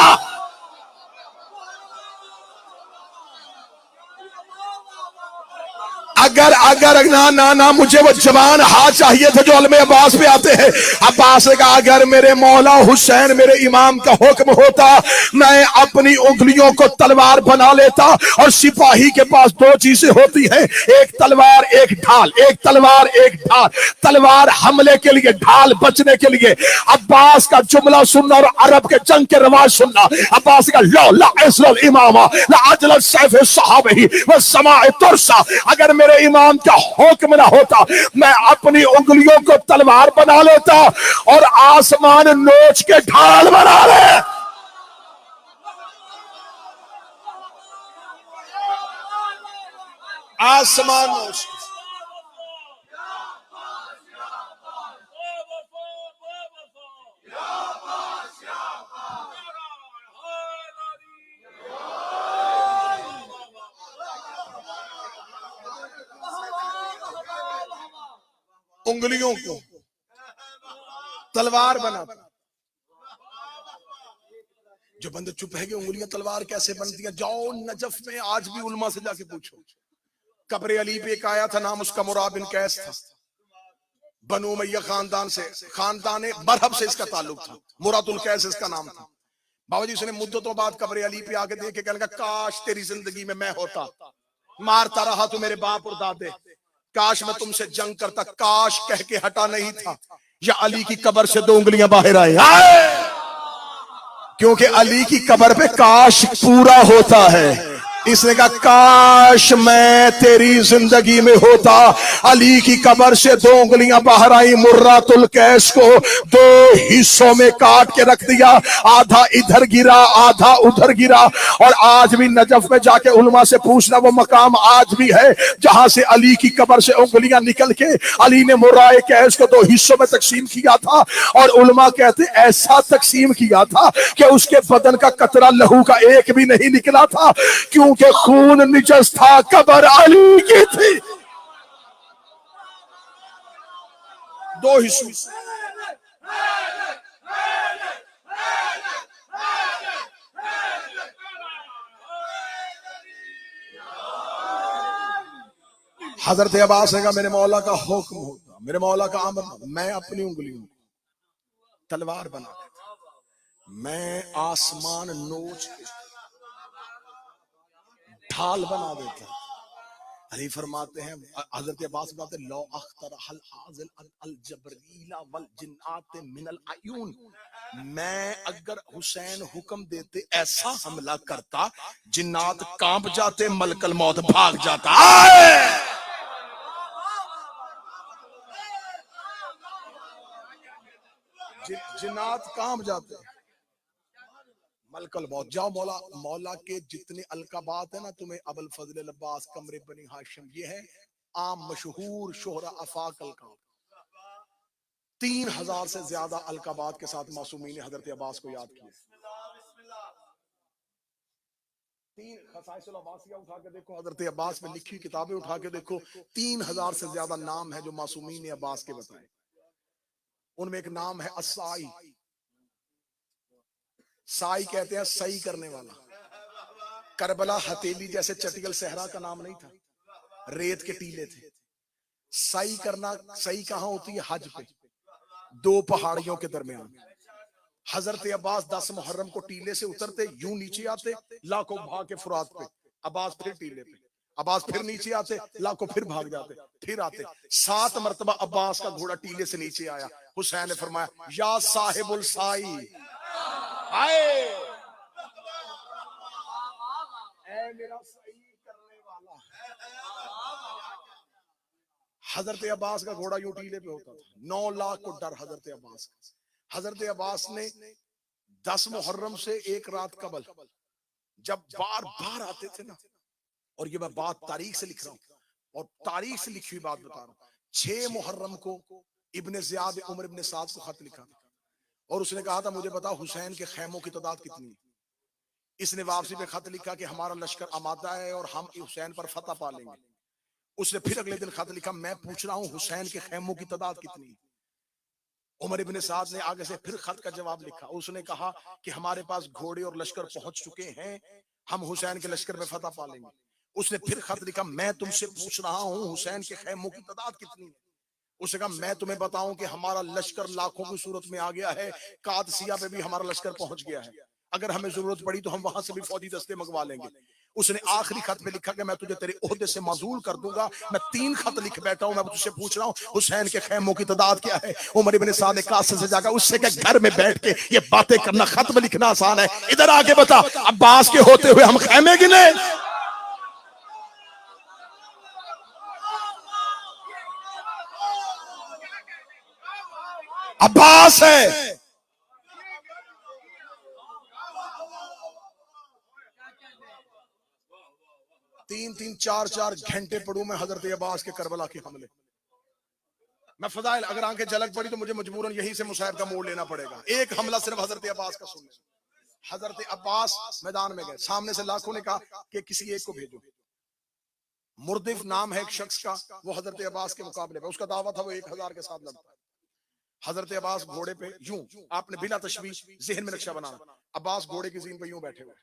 अगर अगर ना ना ना मुझे वो जवान हाथ चाहिए थे जो अलमे अब्बास पे आते हैं। अब्बास ने कहा अगर मेरे मौला हुसैन मेरे इमाम का हुक्म होता मैं अपनी उंगलियों को तलवार बना लेता। और सिपाही के पास दो चीजें होती हैं, एक तलवार एक ढाल, एक तलवार एक ढाल, तलवार हमले के लिए, ढाल बचने के लिए। अब्बास का जुमला सुनना और अरब के जंग के रिवाज सुनना। अब्बास का लो ला इस्लाम इमामा ला अजल सैफ सहाबही व समाए तुरसा, अगर मेरे इमाम का हुक्म ना होता मैं अपनी उंगलियों को तलवार बना लेता और आसमान नोच के ढाल बना ले। आसमान नोच, उंगलियों को तलवार बना। जो बंदे चुप है कि उंगलियां तलवार कैसे बनती हैं, जाओ नजफ में आज भी उलमा से जाके पूछो। कब्र अली पे एक आया था, नाम उसका मुराद बिन कैस था, बनु उमय्या खानदान से, खानदान मरहब से इसका ताल्लुक था, मुरादुल कैस इसका नाम था। बाबा जी उसने मुद्दतों बाद कब्र अली पे आके देख के कहने लगा काश तेरी जिंदगी में मैं होता, मारता रहा तू मेरे बाप और दादे, काश मैं तुमसे जंग करता, काश कह के हटा नहीं था, या अली की कब्र से दो उंगलियां बाहर आए। क्योंकि अली की कब्र पे काश पूरा होता है। इसने कहा काश मैं तेरी जिंदगी में होता। अली की कब्र से दो उंगलियां बाहर आई, मुर्रातुल कैस को दो हिस्सों में काट के रख दिया, आधा इधर गिरा आधा उधर गिरा। और आज भी नजफ में जाके उलमा से पूछना, वो मकाम आज भी है जहां से अली की कब्र से उंगलियां निकल के अली ने मुर्राए कैस को दो हिस्सों में तकसीम किया था। और उलमा कहते ऐसा तकसीम किया था कि उसके बदन का कतरा लहू का एक भी नहीं निकला था, क्योंकि खून निजस था, कब्र अली की थी। दो हिस्सों हजरत अब्बास ने कहा मेरे मौला का हुक्म होता, मेरे मौला का अमर, मैं अपनी उंगलियों को तलवार बना देता, मैं आसमान नोच के ढाल बना देता। अली फरमाते हैं, हजरत अब्बास फरमाते हैं, लो अख्तर हल हाजिल अल जबरीला वल जिन्नात मिनल अयून, मैं अगर हुसैन हुक्म देते ऐसा हमला करता जिन्नात कांप जाते, मलकल मौत भाग जाता। जिन्नात काम जाते हैं। मलकल मौत। जाओ मौला मौला के जितने अलकाबात है ना तुम्हें, अबुल फजल अब्बास कमरे बनी हाशिम, ये है आम मशहूर शोहरा अफाक अलकाब। 3000 से ज्यादा अलकाबात के साथ मासूमीन ने हजरत अब्बास को याद किया। 3 खसाइसुल अब्बासिया उठा के देखो, हजरत अब्बास में लिखी किताबें उठा के देखो, 3000 से ज्यादा नाम है जो मासूमीन ने अब्बास के बताए। उनमें एक नाम है असाई। साई कहते हैं सही करने वाला। करबला हथेली जैसे चटियल सहरा का नाम नहीं था, रेत के टीले थे। सही करना, सही कहां होती है? हज पे, 2 पहाड़ियों के दरमियान। हजरत अब्बास 10 मुहर्रम को टीले से उतरते, यूं नीचे आते, लाखों भाग के फुरात पे, अब्बास फिर टीले पे, अब्बास फिर नीचे आते, लाखों फिर भाग जाते, फिर आते। 7 मरतबा अब्बास का घोड़ा टीले से नीचे आया। हुसैन ने फरमाया, या साहिबुल साई, आए ऐ मेरा सही करने वाला। हजरत अब्बास का घोड़ा यूं टीले पे होता था। 9 लाख को डर हजरत अब्बास का। हजरत अब्बास ने 10 मुहर्रम से एक रात कबल जब बार बार आते थे ना, और ये मैं बात तारीख से लिख रहा हूं और तारीख से लिखी हुई बात बता रहा हूं। 6 मुहर्रम को इब्ने ज़ियाद उमर इब्ने साद को खत लिखा था और उसने कहा था, मुझे बताओ हुसैन के खैमों की तादाद कितनी है। इसने वापसी पे खत लिखा कि हमारा लश्कर आमादा है और हम हुसैन पर फतह पा लेंगे। उसने फिर अगले दिन खत लिखा, मैं पूछ रहा हूं हुसैन के खैमों की तादाद कितनी है। उमर इब्ने साद ने आगे से फिर खत का जवाब लिखा। उसने कहा कि हमारे पास घोड़े और लश्कर पहुंच चुके हैं, हम हुसैन के लश्कर पे फतह पा लेंगे। उसने फिर खत लिखा, मैं तुमसे पूछ रहा हूं हुसैन के खैमों की तादाद कितनी है। उसने कहा, मैं तुम्हें बताऊं कि हमारा लश्कर लाखों की सूरत में आ गया है, कादसिया पे भी हमारा लश्कर पहुंच गया है, अगर हमें जरूरत पड़ी तो हम वहां से भी फौजी दस्ते मंगवा लेंगे। उसने आखिरी खत में लिखा कि मैं तुझे तेरे ओहदे से माजूल कर दूंगा। मैं 3 खत लिख बैठा हूं, मैं तुझसे पूछ रहा हूं हुसैन के खैमों की तादाद क्या है। उमर इब्ने साद ने कासे से जाकर उससे के घर में बैठ के ये बातें करना, खत में लिखना आसान है, इधर आके बता अब्बास के होते हुए हम खैमे गिने। अब्बास है। 3-3, 4-4 घंटे पढ़ू मैं हजरत अब्बास के करबला के हमले। मैं फजाइल, अगर आंखें झलक पड़ी तो मुझे मजबूरन यहीं से मुसाहिब का मोड़ लेना पड़ेगा। एक हमला सिर्फ हजरत अब्बास का सुनने। हजरत अब्बास मैदान में गए, सामने से लाखों ने कहा कि किसी एक को भेजो। मुर्दिफ नाम है एक शख्स का, वो हजरत अब्बास के मुकाबले में, उसका दावा था वो 1000 के साथ लड़ता है। हजरत अब्बास घोड़े पे यूं, आपने बिना तशवीश जहन में नक्शा बनाना, अब्बास घोड़े की जीन पे यूं बैठे हुए,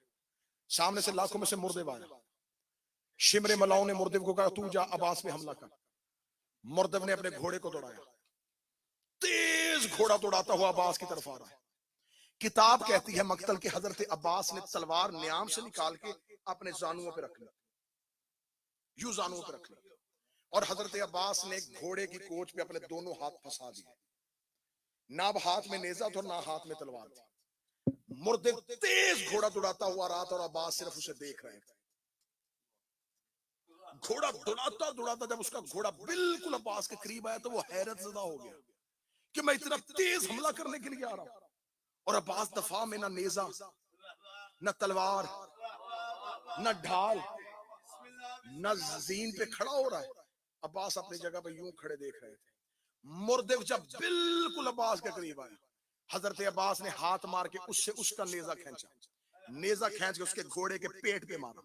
सामने से लाखों में से मुर्दिफ आया। शिमरे मलाओं ने मुर्दिफ को कहा, तू जा अब्बास पे हमला कर। मुर्दिफ ने अपने घोड़े को दौड़ाया, तेज घोड़ा दौड़ाता हुआ अब्बास की तरफ आ रहा है। किताब कहती है मक्तल के हजरत अब्बास ने तलवार न्याम से निकाल के अपने जानुओं पे रख ली, यूं जानुओं पे रख ली, और हजरत अब्बास ने घोड़े की कोच पे अपने दोनों हाथ फंसा दिए। ना हाथ में नेजा था और ना हाथ में तलवार थी। मुर्दिफ तेज घोड़ा दौड़ाता हुआ रहा था और अब्बास सिर्फ उसे देख रहे थे। घोड़ा दौड़ाता दौड़ाता जब उसका घोड़ा बिल्कुल अब्बास के करीब आया तो वो हैरत ज़दा हो गया कि मैं इतना तेज हमला करने के लिए आ रहा हूं, और अब्बास दफा में ना नेजा, न तलवार, न ढाल, न जीन पे खड़ा हो रहा है। अब्बास अपनी जगह पे यूं खड़े देख रहे थे। मुर्दिफ जब बिल्कुल अब्बास के करीब आया, हजरत अब्बास ने हाथ मार के उससे उसका नेजा खींचा, नेजा खींच के उसके घोड़े के पेट पे मारा।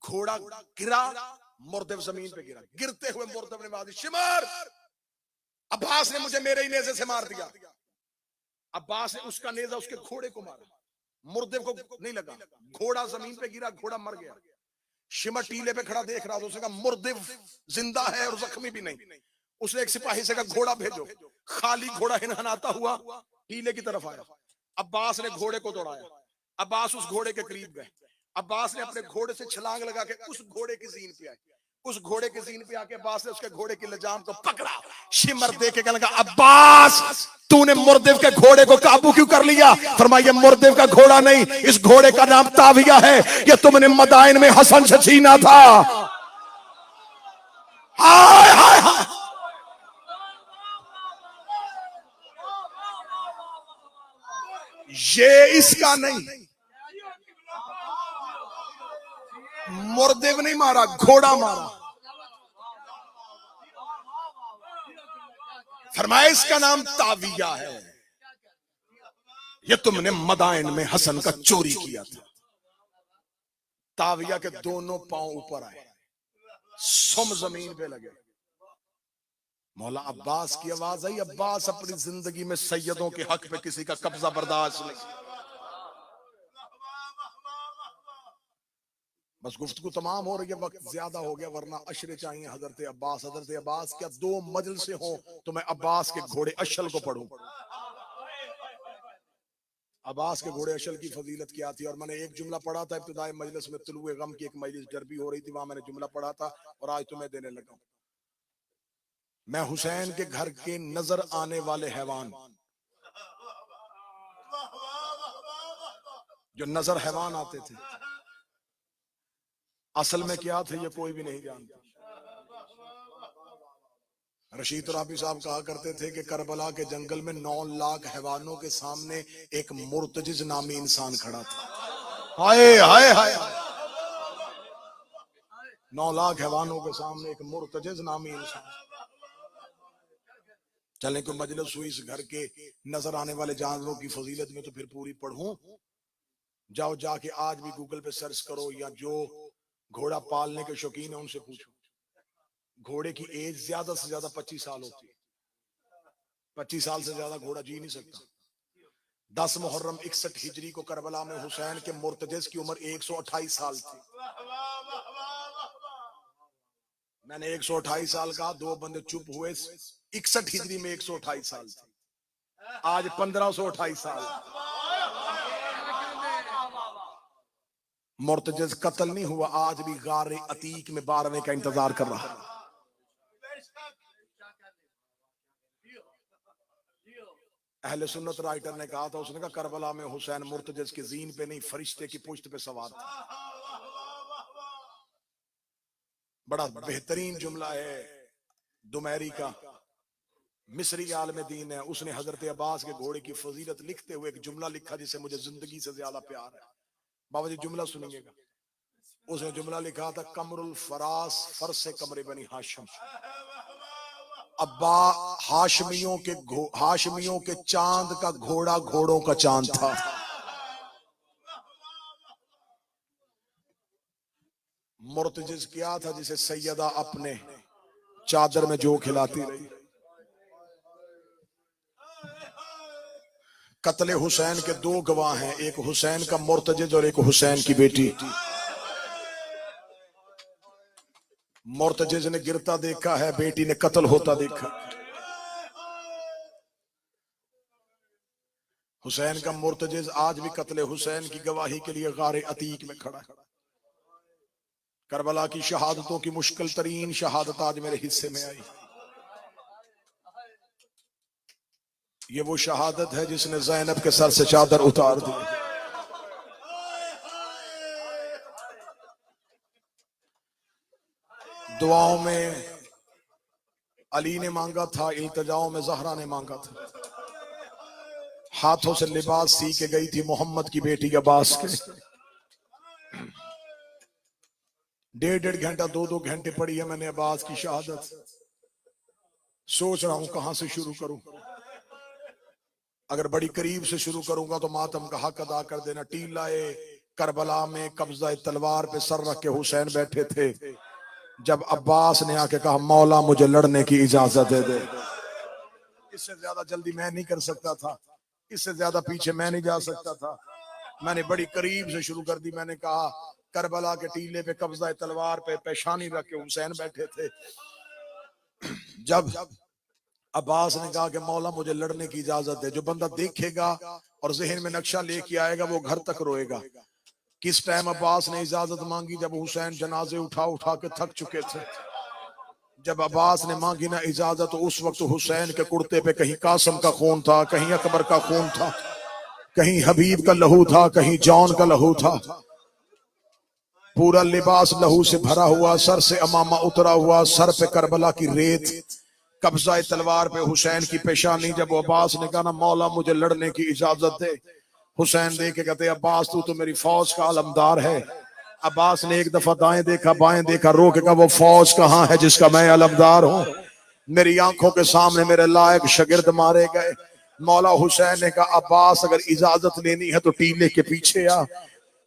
घोड़ा गिरा, मुर्दिफ जमीन पे गिरा। गिरते हुए मुर्दिफ ने मारी, शिमर, अब्बास ने मुझे मेरे ही नेजे से मार दिया। अब्बास ने उसका नेजा उसके घोड़े को मारा, मुर्दिफ को नहीं लगा, घोड़ा जमीन पे गिरा, घोड़ा मर गया। शिमर टीले पे खड़ा देख रहा था, उसने कहा मुर्दिफ जिंदा है और जख्मी भी नहीं। उसने एक सिपाही से कहा घोड़ा भेजो। खाली घोड़ा हिनहनाता हुआ टीले की तरफ आया। अब्बास ने घोड़े को दौड़ाया, अब्बास उस घोड़े के करीब गए। अब्बास ने अपने घोड़े से छलांग लगा के उस घोड़े की जीन पे आए। उस घोड़े की जीन पे आके अब्बास ने उसके घोड़े की लजाम को पकड़ा। शिमर देख के कहने लगा, अब्बास तूने मुर्दिफ के घोड़े को काबू क्यों कर लिया? फरमाया, मुर्दिफ का घोड़ा नहीं, इस घोड़े का नाम ताविया है, ये तुमने मदाइन में हसन से छीना था। हाय हाय हाय, ये इसका नहीं, मुर्दे को नहीं मारा, घोड़ा मारा। फरमाया इसका नाम ताविया है, ये तुमने मदाइन में हसन का चोरी किया था। ताविया के दोनों पांव ऊपर आए, सुम जमीन पे लगे। मौला अब्बास की आवाज आई, अब्बास अपनी जिंदगी में सैयदों के हक पे किसी का कब्जा बर्दाश्त नहीं। बस गुफ्तगू तमाम हो रही है, वक्त ज्यादा हो गया, वरना अशरे चाहिए हजरत अब्बास। हजरत अब्बास क्या दो मजलिसें हो तो मैं अब्बास के घोड़े अशल को पढ़ूं। अब्बास के घोड़े अशल की फजीलत क्या थी। और मैंने एक जुमला पढ़ा था इब्तिदाई मजलिस में, तुलुए गम की एक मजलिस डरबी हो रही थी, वहां मैंने जुमला पढ़ा था और आज तुम्हें देने लगा हूं। मैं हुसैन के घर के नजर आने वाले हैवान, जो नजर हैवान आते थे, असल में क्या थे ये कोई भी नहीं जानता। रशीद राबी साहब कहा करते थे कि करबला के जंगल में 9 लाख हैवानों के सामने एक मुर्तजिज नामी इंसान खड़ा था। हाय हाय हाय, 9 लाख हैवानों के सामने एक मुर्तजिज नामी इंसान। चलें कोई मजलिस हुई इस घर के नजर आने वाले जानवरों की फजीलत में तो फिर पूरी पढ़ूं। जाओ जाके आज भी गूगल पे सर्च करो, या जो घोड़ा पालने के शौकीन है उनसे पूछो। घोड़े की एज ज्यादा से ज्यादा 25 साल होती है। 25 साल से ज्यादा घोड़ा जी नहीं सकता। 10 मुहर्रम 61 हिजरी को करबला में हुसैन के मुर्तजिज की उम्र 128 साल थी। मैंने 128 साल कहा, 2 बंदे चुप हुए। 61 हिजरी में 128 साल थी, आज 1528 साल। मुर्तजिज कत्ल नहीं हुआ, आज भी गारे अतीक में 12वें का इंतजार कर रहा है। अहले सुन्नत राइटर ने कहा था, उसने कहा करबला में हुसैन मुर्तजिज की जीन पे नहीं फरिश्ते की पुश्त पे सवार था। बड़ा बेहतरीन जुमला है दुमैरी का, मिस्री आलम दीन है, उसने हजरत अब्बास के घोड़े की फजीलत लिखते हुए एक जुमला लिखा जिसे मुझे जिंदगी से ज्यादा प्यार है। बाबा जी जुमला सुनिएगा। उसने जुमला लिखा था, कमरुल फरास फरसे कमरे बनी हाशिम। अब्बा हाशमियों के चांद का घोड़ा घोड़ों का चांद था। मुर्तजिज क्या था, जिसे सैयदा अपने चादर में जो खिलाती रही। कत्ले हुसैन के 2 गवाह हैं, एक हुसैन का मुर्तजिज और एक हुसैन की बेटी। मुर्तजिज ने गिरता देखा है, बेटी ने कत्ल होता देखा। हुसैन का मुर्तजिज आज भी कत्ले हुसैन की गवाही के लिए गारे अतीक में खड़ा है। करबला की शहादतों की मुश्किल तरीन शहादत आज मेरे हिस्से में आई। ये वो शहादत है जिसने ज़ैनब के सर से चादर उतार दी। दुआओं में अली ने मांगा था, इल्तिजाओं में ज़हरा ने मांगा था। हाथों से लिबास सी के गई थी मोहम्मद की बेटी अब्बास के। 1.5 घंटा 2 घंटे पढ़ी है मैंने अब्बास की शहादत। सोच रहा हूं कहां से शुरू करूं। अगर बड़ी करीब से शुरू करूंगा तो मातम का हक अदा कर देना। टीलाए करबला में कब्जा तलवार पे सर रख के हुसैन बैठे थे, जब अब्बास ने आके कहा, मौला मुझे लड़ने की इजाजत दे दे। इससे ज्यादा जल्दी मैं नहीं कर सकता था, इससे ज्यादा पीछे मैं नहीं जा सकता था। मैंने बड़ी करीब से शुरू कर दी। मैंने कहा, करबला के टीले पे कब्जा तलवार पे पेशानी रख के हुसैन बैठे थे। जब अब्बास ने कहा कि मौला मुझे लड़ने की इजाजत दे, जो बंदा देखेगा और जहन में नक्शा लेके आएगा वो घर तक रोएगा। किस टाइम अब्बास ने इजाजत मांगी? जब हुसैन जनाजे उठा उठा के थक चुके थे। जब अब्बास ने मांगी ना इजाजत, तो उस वक्त हुसैन के कुर्ते पे कहीं कासिम का खून था, कहीं अकबर का खून था, कहीं हबीब का लहू था, कहीं जॉन का लहू था। पूरा लिबास लहू से भरा हुआ, सर से अमामा उतरा हुआ, सर पे करबला की रेत, कब्जा तलवार पे हुसैन की पेशानी। जब अब्बास ने कहा ना मौला मुझे लड़ने की इजाजत दे, हुसैन देख के कहते अब्बास तू तो मेरी फौज का अलमदार है। अब्बास ने एक दफा दाएं देखा बाएं देखा, रो के कहा वो फौज कहाँ है जिसका मैं अलमदार हूँ। मेरी आंखों के सामने मेरे लायक शागिर्द मारे गए। मौला हुसैन ने कहा अब्बास अगर इजाजत लेनी है तो टीले के पीछे आ।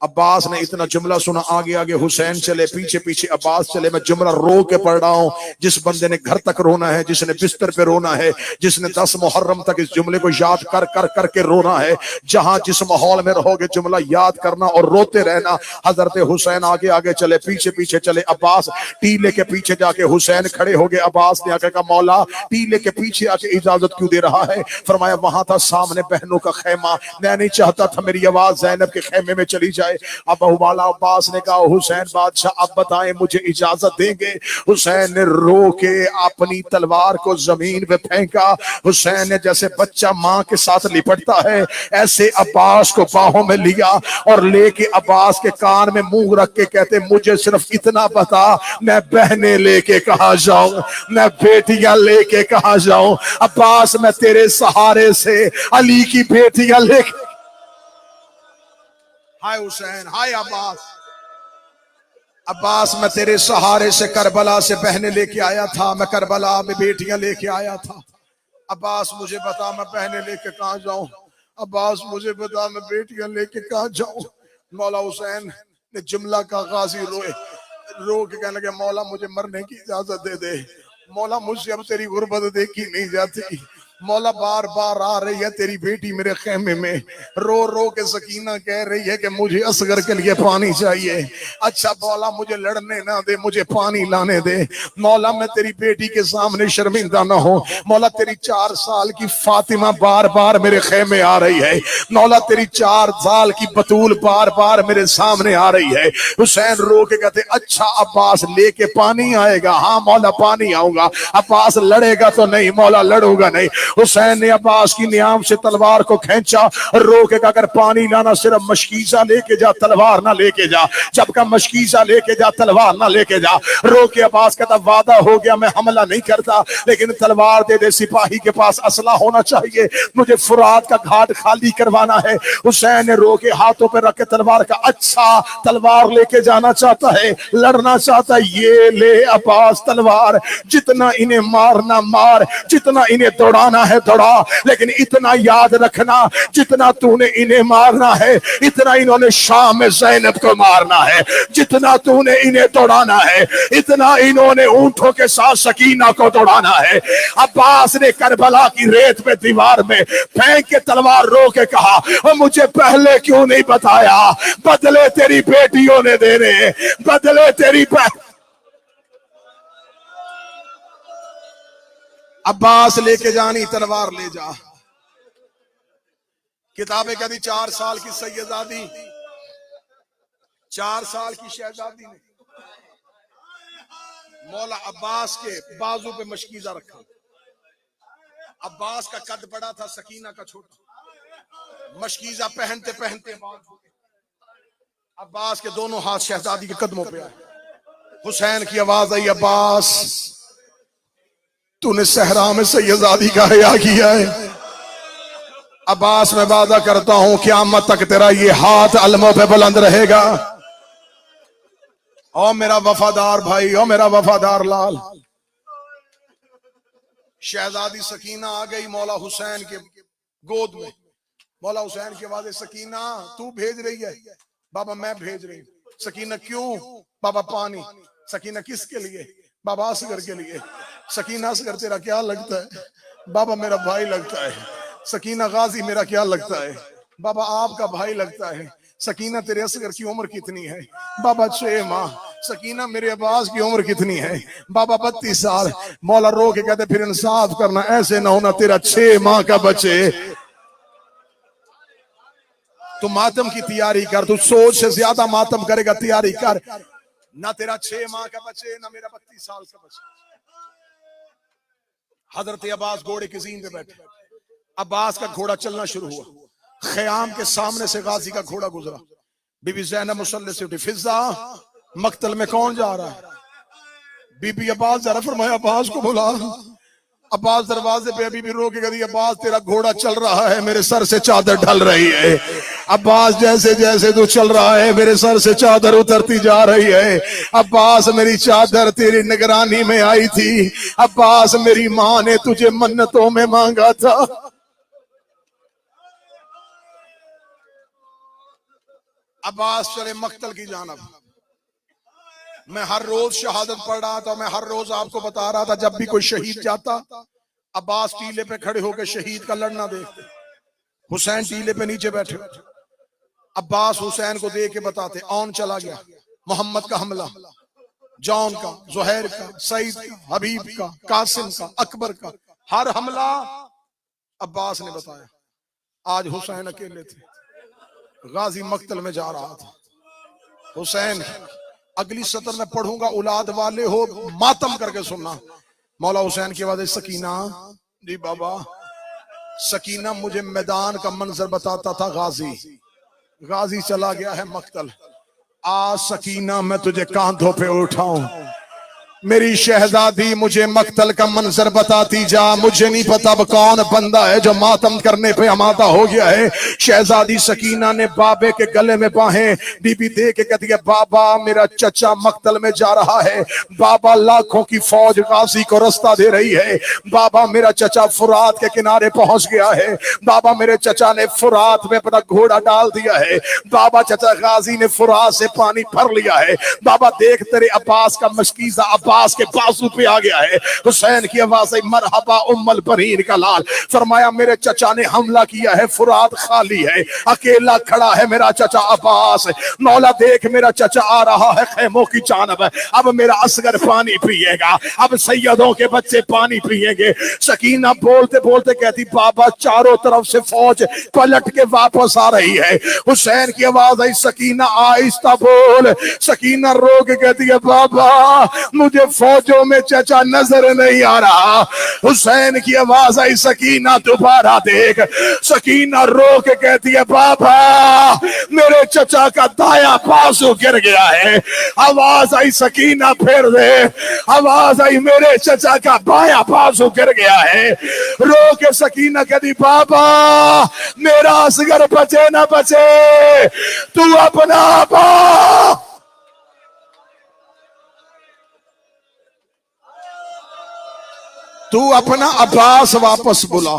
अब्बास ने इतना जुमला सुना, आगे आगे हुसैन चले, पीछे पीछे अब्बास चले। मैं जुमला रो के पढ़ रहा हूँ। जिस बंदे ने घर तक रोना है, जिसने बिस्तर पे रोना है, जिसने 10 मुहर्रम तक इस जुमले को याद कर कर करके रोना है, जहां जिस माहौल में रहोगे जुमला याद करना और रोते रहना। हजरत हुसैन आगे आगे चले, पीछे पीछे चले। अब्बास टीले के पीछे जाके हुसैन खड़े हो गए। अब्बास ने आके कहा मौला टीले के पीछे आके इजाजत क्यों दे रहा है? फरमाया वहां था सामने बहनों का खेमा, मैं नहीं चाहता था मेरी आवाज ज़ैनब के खेमे में चली जाए। अब मौला अब्बास ने कहा हुसैन बादशाह अब बताएं मुझे इजाजत देंगे? हुसैन ने रो के अपनी तलवार को जमीन पे फेंका। हुसैन ने जैसे बच्चा मां के साथ लिपटता है ऐसे अब्बास को बाहों में लिया और लेके अब्बास के कान में मुंह रख के कहते मुझे सिर्फ इतना बता, मैं बहने लेके कहां जाऊं, मैं बेटियां लेके कहां जाऊं? अब्बास मैं तेरे सहारे से अली की बेटियां लेके। हाय हुसैन, हाय अब्बास। अब्बास मैं तेरे सहारे से करबला से बहने लेके आया था, मैं करबला में बेटियां लेके आया था। अब्बास मुझे बता मैं बहने लेके कहां जाऊं? अब्बास मुझे बता मैं बेटियां लेके कहां जाऊं? मौला हुसैन ने जुमला का गाजी रोए, रो के कहने लगे मौला मुझे मरने की इजाजत दे दे। मौला मुझसे अब तेरी गुर्बत देखी नहीं जाती। मौला बार बार आ रही है तेरी बेटी मेरे खेमे में, रो रो के सकीना कह रही है कि मुझे असगर के लिए पानी चाहिए। अच्छा मौला मुझे लड़ने ना दे, मुझे पानी लाने दे। मौला मैं तेरी बेटी के सामने शर्मिंदा ना हो। मौला तेरी 4 साल की फातिमा बार बार मेरे खेमे आ रही है। मौला तेरी 4 साल की बतूल बार बार मेरे सामने आ रही है। हुसैन रो के कहते अच्छा अब्बास लेके पानी आएगा? हाँ मौला पानी आऊंगा। अब्बास लड़ेगा तो नहीं? मौला लड़ूंगा नहीं। हुसैन ने अब्बास की नियाम से तलवार को खींचा, रो के अगर पानी लाना सिर्फ मशकीजा लेके जा, तलवार ना लेके जा। जब का मशकीजा लेके जा तलवार ना लेके जा। रो के अब्बास कहता वादा हो गया मैं हमला नहीं करता, लेकिन तलवार दे दे, सिपाही के पास असला होना चाहिए, मुझे फुरात का घाट खाली करवाना है। हुसैन ने रो के हाथों पे रख के तलवार का अच्छा तलवार लेके जाना चाहता है, लड़ना चाहता है। ये ले अब्बास तलवार, जितना इन्हें मारना मार, जितना इन्हें दौड़ाना है दौड़ा, लेकिन इतना याद रखना जितना तूने इन्हें मारना है इतना इन्होंने शाम में ज़ैनब को मारना है। जितना तूने इन्हें दौड़ाना है इतना इन्होंने ऊंटों के साथ सकीना को दौड़ाना है। अब्बास ने करबला की रेत पे दीवार में फेंक के तलवार रो के कहा और मुझे पहले क्यों नहीं बताया? बदले तेरी बेटियों ने देने, बदले तेरी अब्बास लेके जानी तलवार ले जा। किताबें कहती 4 साल की सैयदादी, 4 साल की शहजादी ने मौला अब्बास के बाजू पे मशकीजा रखा। अब्बास का कद बड़ा था, सकीना का छोटा। मशकीजा पहनते पहनते अब्बास के दोनों हाथ शहजादी के कदमों पे आए। हुसैन की आवाज आई अब्बास तूने सहरा में सैयदादी का हया किया है। अब्बास मैं वादा करता हूं क़यामत तक तेरा ये हाथ अलमों पे बुलंद रहेगा। ओ मेरा वफादार भाई, ओ मेरा वफादार लाल। शहजादी सकीना आ गई मौला हुसैन के गोद में। मौला हुसैन की आवाज सकीना तू भेज रही है? बाबा मैं भेज रही हूँ। सकीना क्यों? बाबा पानी। सकीना किसके लिए? बाबा असगर के लिए। सकीना असगर तेरा क्या लगता है? बाबा मेरा भाई लगता है। सकीना गाजी मेरा क्या लगता है? बाबा आपका भाई लगता है। सकीना तेरे असगर की उम्र कितनी है? बाबा 6 माह। सकीना मेरे अब्बास की उम्र कितनी है? बाबा 32 साल। मौला रो के कहते फिर इंसाफ करना, ऐसे ना होना तेरा 6 माह का बच्चे। तू मातम की तैयारी कर, तू सोच से ज्यादा मातम करेगा, तैयारी कर। ना तेरा 6 माह का बच्चे, ना मेरा 32 साल का बच्चे। हजरत अब्बास घोड़े की जीन पे बैठे। अब्बास का घोड़ा चलना शुरू हुआ। ख़याम के सामने से गाजी का घोड़ा गुजरा। बीबी ज़ैनब मुसल्ले से उठी, फिजा मक्तल में कौन जा रहा है? बीबी अब्बास जरा फरमाया अब्बास को बुला। अब्बास दरवाजे पे अभी भी रो के गई, अब्बास तेरा घोड़ा चल रहा है, मेरे सर से चादर ढल रही है। अब्बास जैसे जैसे तू चल रहा है मेरे सर से चादर उतरती जा रही है। अब्बास मेरी चादर तेरी निगरानी में आई थी। अब्बास मेरी माँ ने तुझे मन्नतों में मांगा था। अब्बास चले मक्तल की जानब। मैं हर रोज शहादत पढ़ रहा था। मैं हर रोज आपको बता रहा था जब भी कोई शहीद जाता अब्बास टीले पे खड़े होकर शहीद का लड़ना देखते। हुसैन टीले पे नीचे बैठे। अब्बास हुसैन को देख के बताते औन चला गया, मोहम्मद का हमला, जॉन का, जुहैर का, सईद का, हबीब का, कासिम का, अकबर का, हर हमला अब्बास ने बताया। आज हुसैन अकेले थे, गाजी मक्तल में जा रहा था। हुसैन अगली सतर में पढ़ूंगा, औलाद वाले हो मातम करके सुनना। मौला हुसैन की आवाज, सकीना जी बाबा। सकीना मुझे मैदान का मंजर बताता था। गाजी चला गया है मक्तल। आज सकीना मैं तुझे कांधों पे उठाऊं, मेरी शहजादी मुझे मक्तल का मंजर बताती जा। मुझे नहीं पता अब कौन बंदा है जो मातम करने पे आमादा हो गया है। शहजादी सकीना ने बाबे के गले में बाहें बीबी दे के कहती है, बाबा मेरा चचा मक्तल में जा रहा है। बाबा लाखों की फौज गाजी को रास्ता दे रही है। बाबा मेरा चचा फुरात के किनारे पहुंच गया है। बाबा मेरे चचा ने फुरात में अपना घोड़ा डाल दिया है। बाबा चचा गाजी ने फुरात से पानी भर लिया है। बाबा देख तेरे अब्बास का मशकीजा अब्बास के बाजू पे आ गया है। हुसैन की आवाज आई, मरहबा उम्मल बरीन का लाल। फरमाया मेरे चचा ने हमला किया है, फुरात खाली है, अकेला खड़ा है मेरा चचा अब्बास। मौला देख मेरा चचा आ रहा है खैमों की जानब। अब मेरा असगर पानी पिएगा, अब सैयदों के बच्चे पानी पिएंगे। सकीना बोलते बोलते कहती, बाबा चारों तरफ से फौज पलट के वापस आ रही है। हुसैन की आवाज आई, सकीना आहिस्ता बोल। सकीना रो के कहती है, बाबा मुझे फौजों में चचा नजर नहीं आ रहा। हुसैन की आवाज आई, सकीना दोबारा देख। सकीना रो के कहती है, बाबा मेरे चचा का दाया बाजू गिर गया है। आवाज आई, सकीना फिर दे। आवाज आई, मेरे चचा का बाया बाजू गिर गया है। रो के सकीना कहती, बाबा मेरा असगर बचे ना बचे, तू अपना बाप तू अपना अब्बास वापस बुला।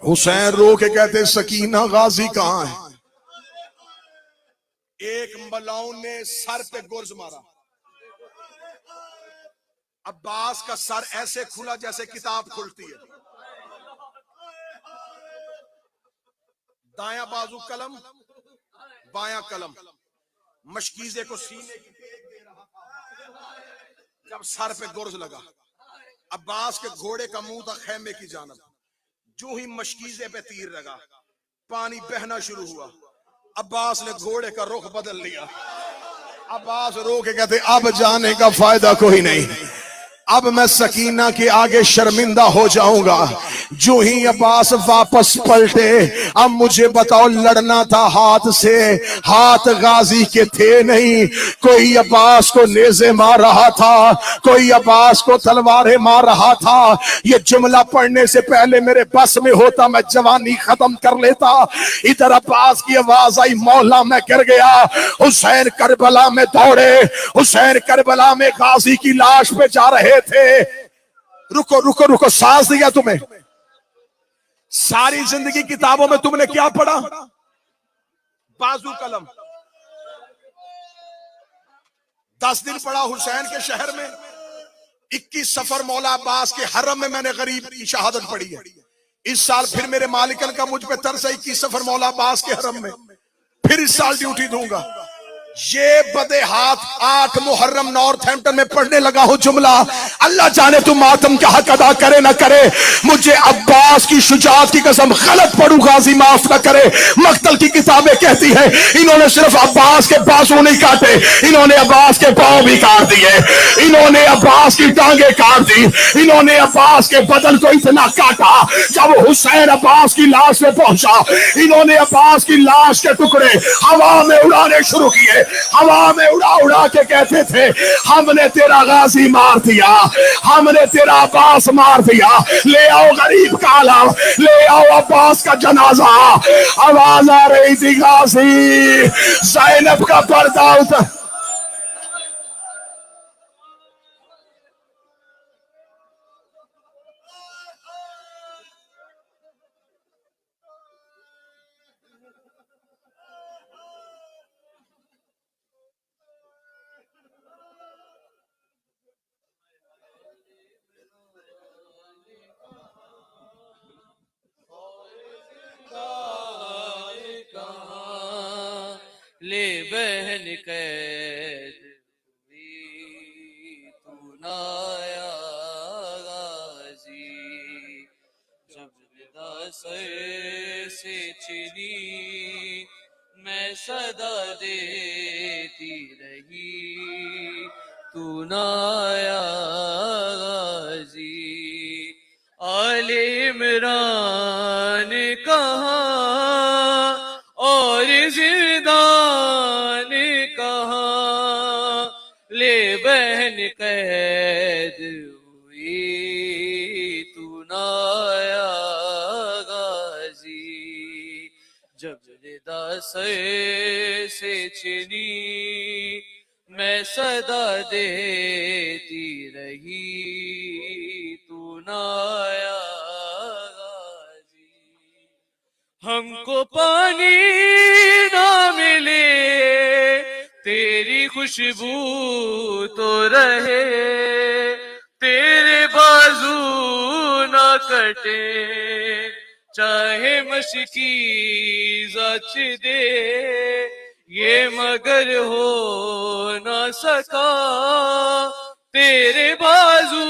हुसैन रो के कहते, सकीना गाजी कहां है? एक मलाउन ने सर पे गुर्ज मारा। अब्बास का सर ऐसे खुला जैसे किताब खुलती है। दायां बाजू कलम, बायां कलम, मशकीजे को सीने की टेक दे रहा था। जब सर पे गुर्ज लगा, अब्बास के घोड़े का मुंह था खैमे की जानब। जो ही मशकीजे पे तीर लगा, पानी बहना शुरू हुआ। अब्बास ने घोड़े का रुख बदल लिया। अब्बास रो के कहते, अब जाने का फायदा कोई नहीं, अब मैं सकीना के आगे शर्मिंदा हो जाऊंगा। जो ही अब्बास वापस पलटे, अब मुझे बताओ लड़ना था हाथ से, हाथ गाजी के थे नहीं। कोई अब्बास को नेज़े मार रहा था, कोई अब्बास को तलवारें मार रहा था। ये जुमला पढ़ने से पहले मेरे बस में होता मैं जवानी खत्म कर लेता। इधर अब्बास की आवाज आई, मौला मैं गिर गया। हुसैन करबला में दौड़े। हुसैन करबला में गाजी की लाश पे जा रहे थे। रुको रुको रुको, सांस दिया तुम्हें? सारी जिंदगी किताबों में तुमने क्या पढ़ा? बाजू कलम। 10 दिन पढ़ा हुसैन के शहर में। 21 सफर मौला अब्बास के हरम में मैंने गरीब की शहादत पढ़ी है। इस साल फिर मेरे मालिकन का मुझ पे तरस है। 21 सफर मौला अब्बास के हरम में फिर इस साल ड्यूटी दूंगा। ये बदे हाथ 8 मुहर्रम नॉर्थहैम्पटन में पढ़ने लगा हूं जुमला। अल्लाह जाने तुम मातम का हक अदा करे ना करे। मुझे अब्बास की शुजाअत की कसम गलत पढ़ू गाजी माफ ना करे। मक्तल की किताबें कहती है इन्होंने सिर्फ अब्बास के बाजू नहीं काटे, इन्होंने अब्बास के पांव भी काट दिए, इन्होंने अब्बास की टांगे काट दी, इन्होंने अब्बास के बदन को इतना काटा। जब हुसैन अब्बास की लाश में पहुंचा, इन्होंने अब्बास की लाश के टुकड़े हवा में उड़ाने शुरू किए। हवा में उड़ा उड़ा के कहते थे हमने तेरा गाजी मार दिया, हमने तेरा अब्बास मार दिया, ले आओ गरीब का आलम, ले आओ अब्बास का जनाजा। आवाज आ रही थी गाजी ज़ैनब का पर्दा उतर। ले बहन कैद हुई तू नाया गाजी, जब निदा सर से छिनी मैं सदा देती रही तू नाया गाजी। आले इमरान कहाँ और जिंदान कहाँ, ले बहन कैद हुई तू नाया गाजी, जब निदा सर से छिनी मैं सदा देती रही तू नाया गाजी। हमको पानी ना मिले तेरी खुशबू तो रहे, तेरे बाजू ना कटे चाहे मशकी ज़च दे, ये मगर हो ना सका तेरे बाजू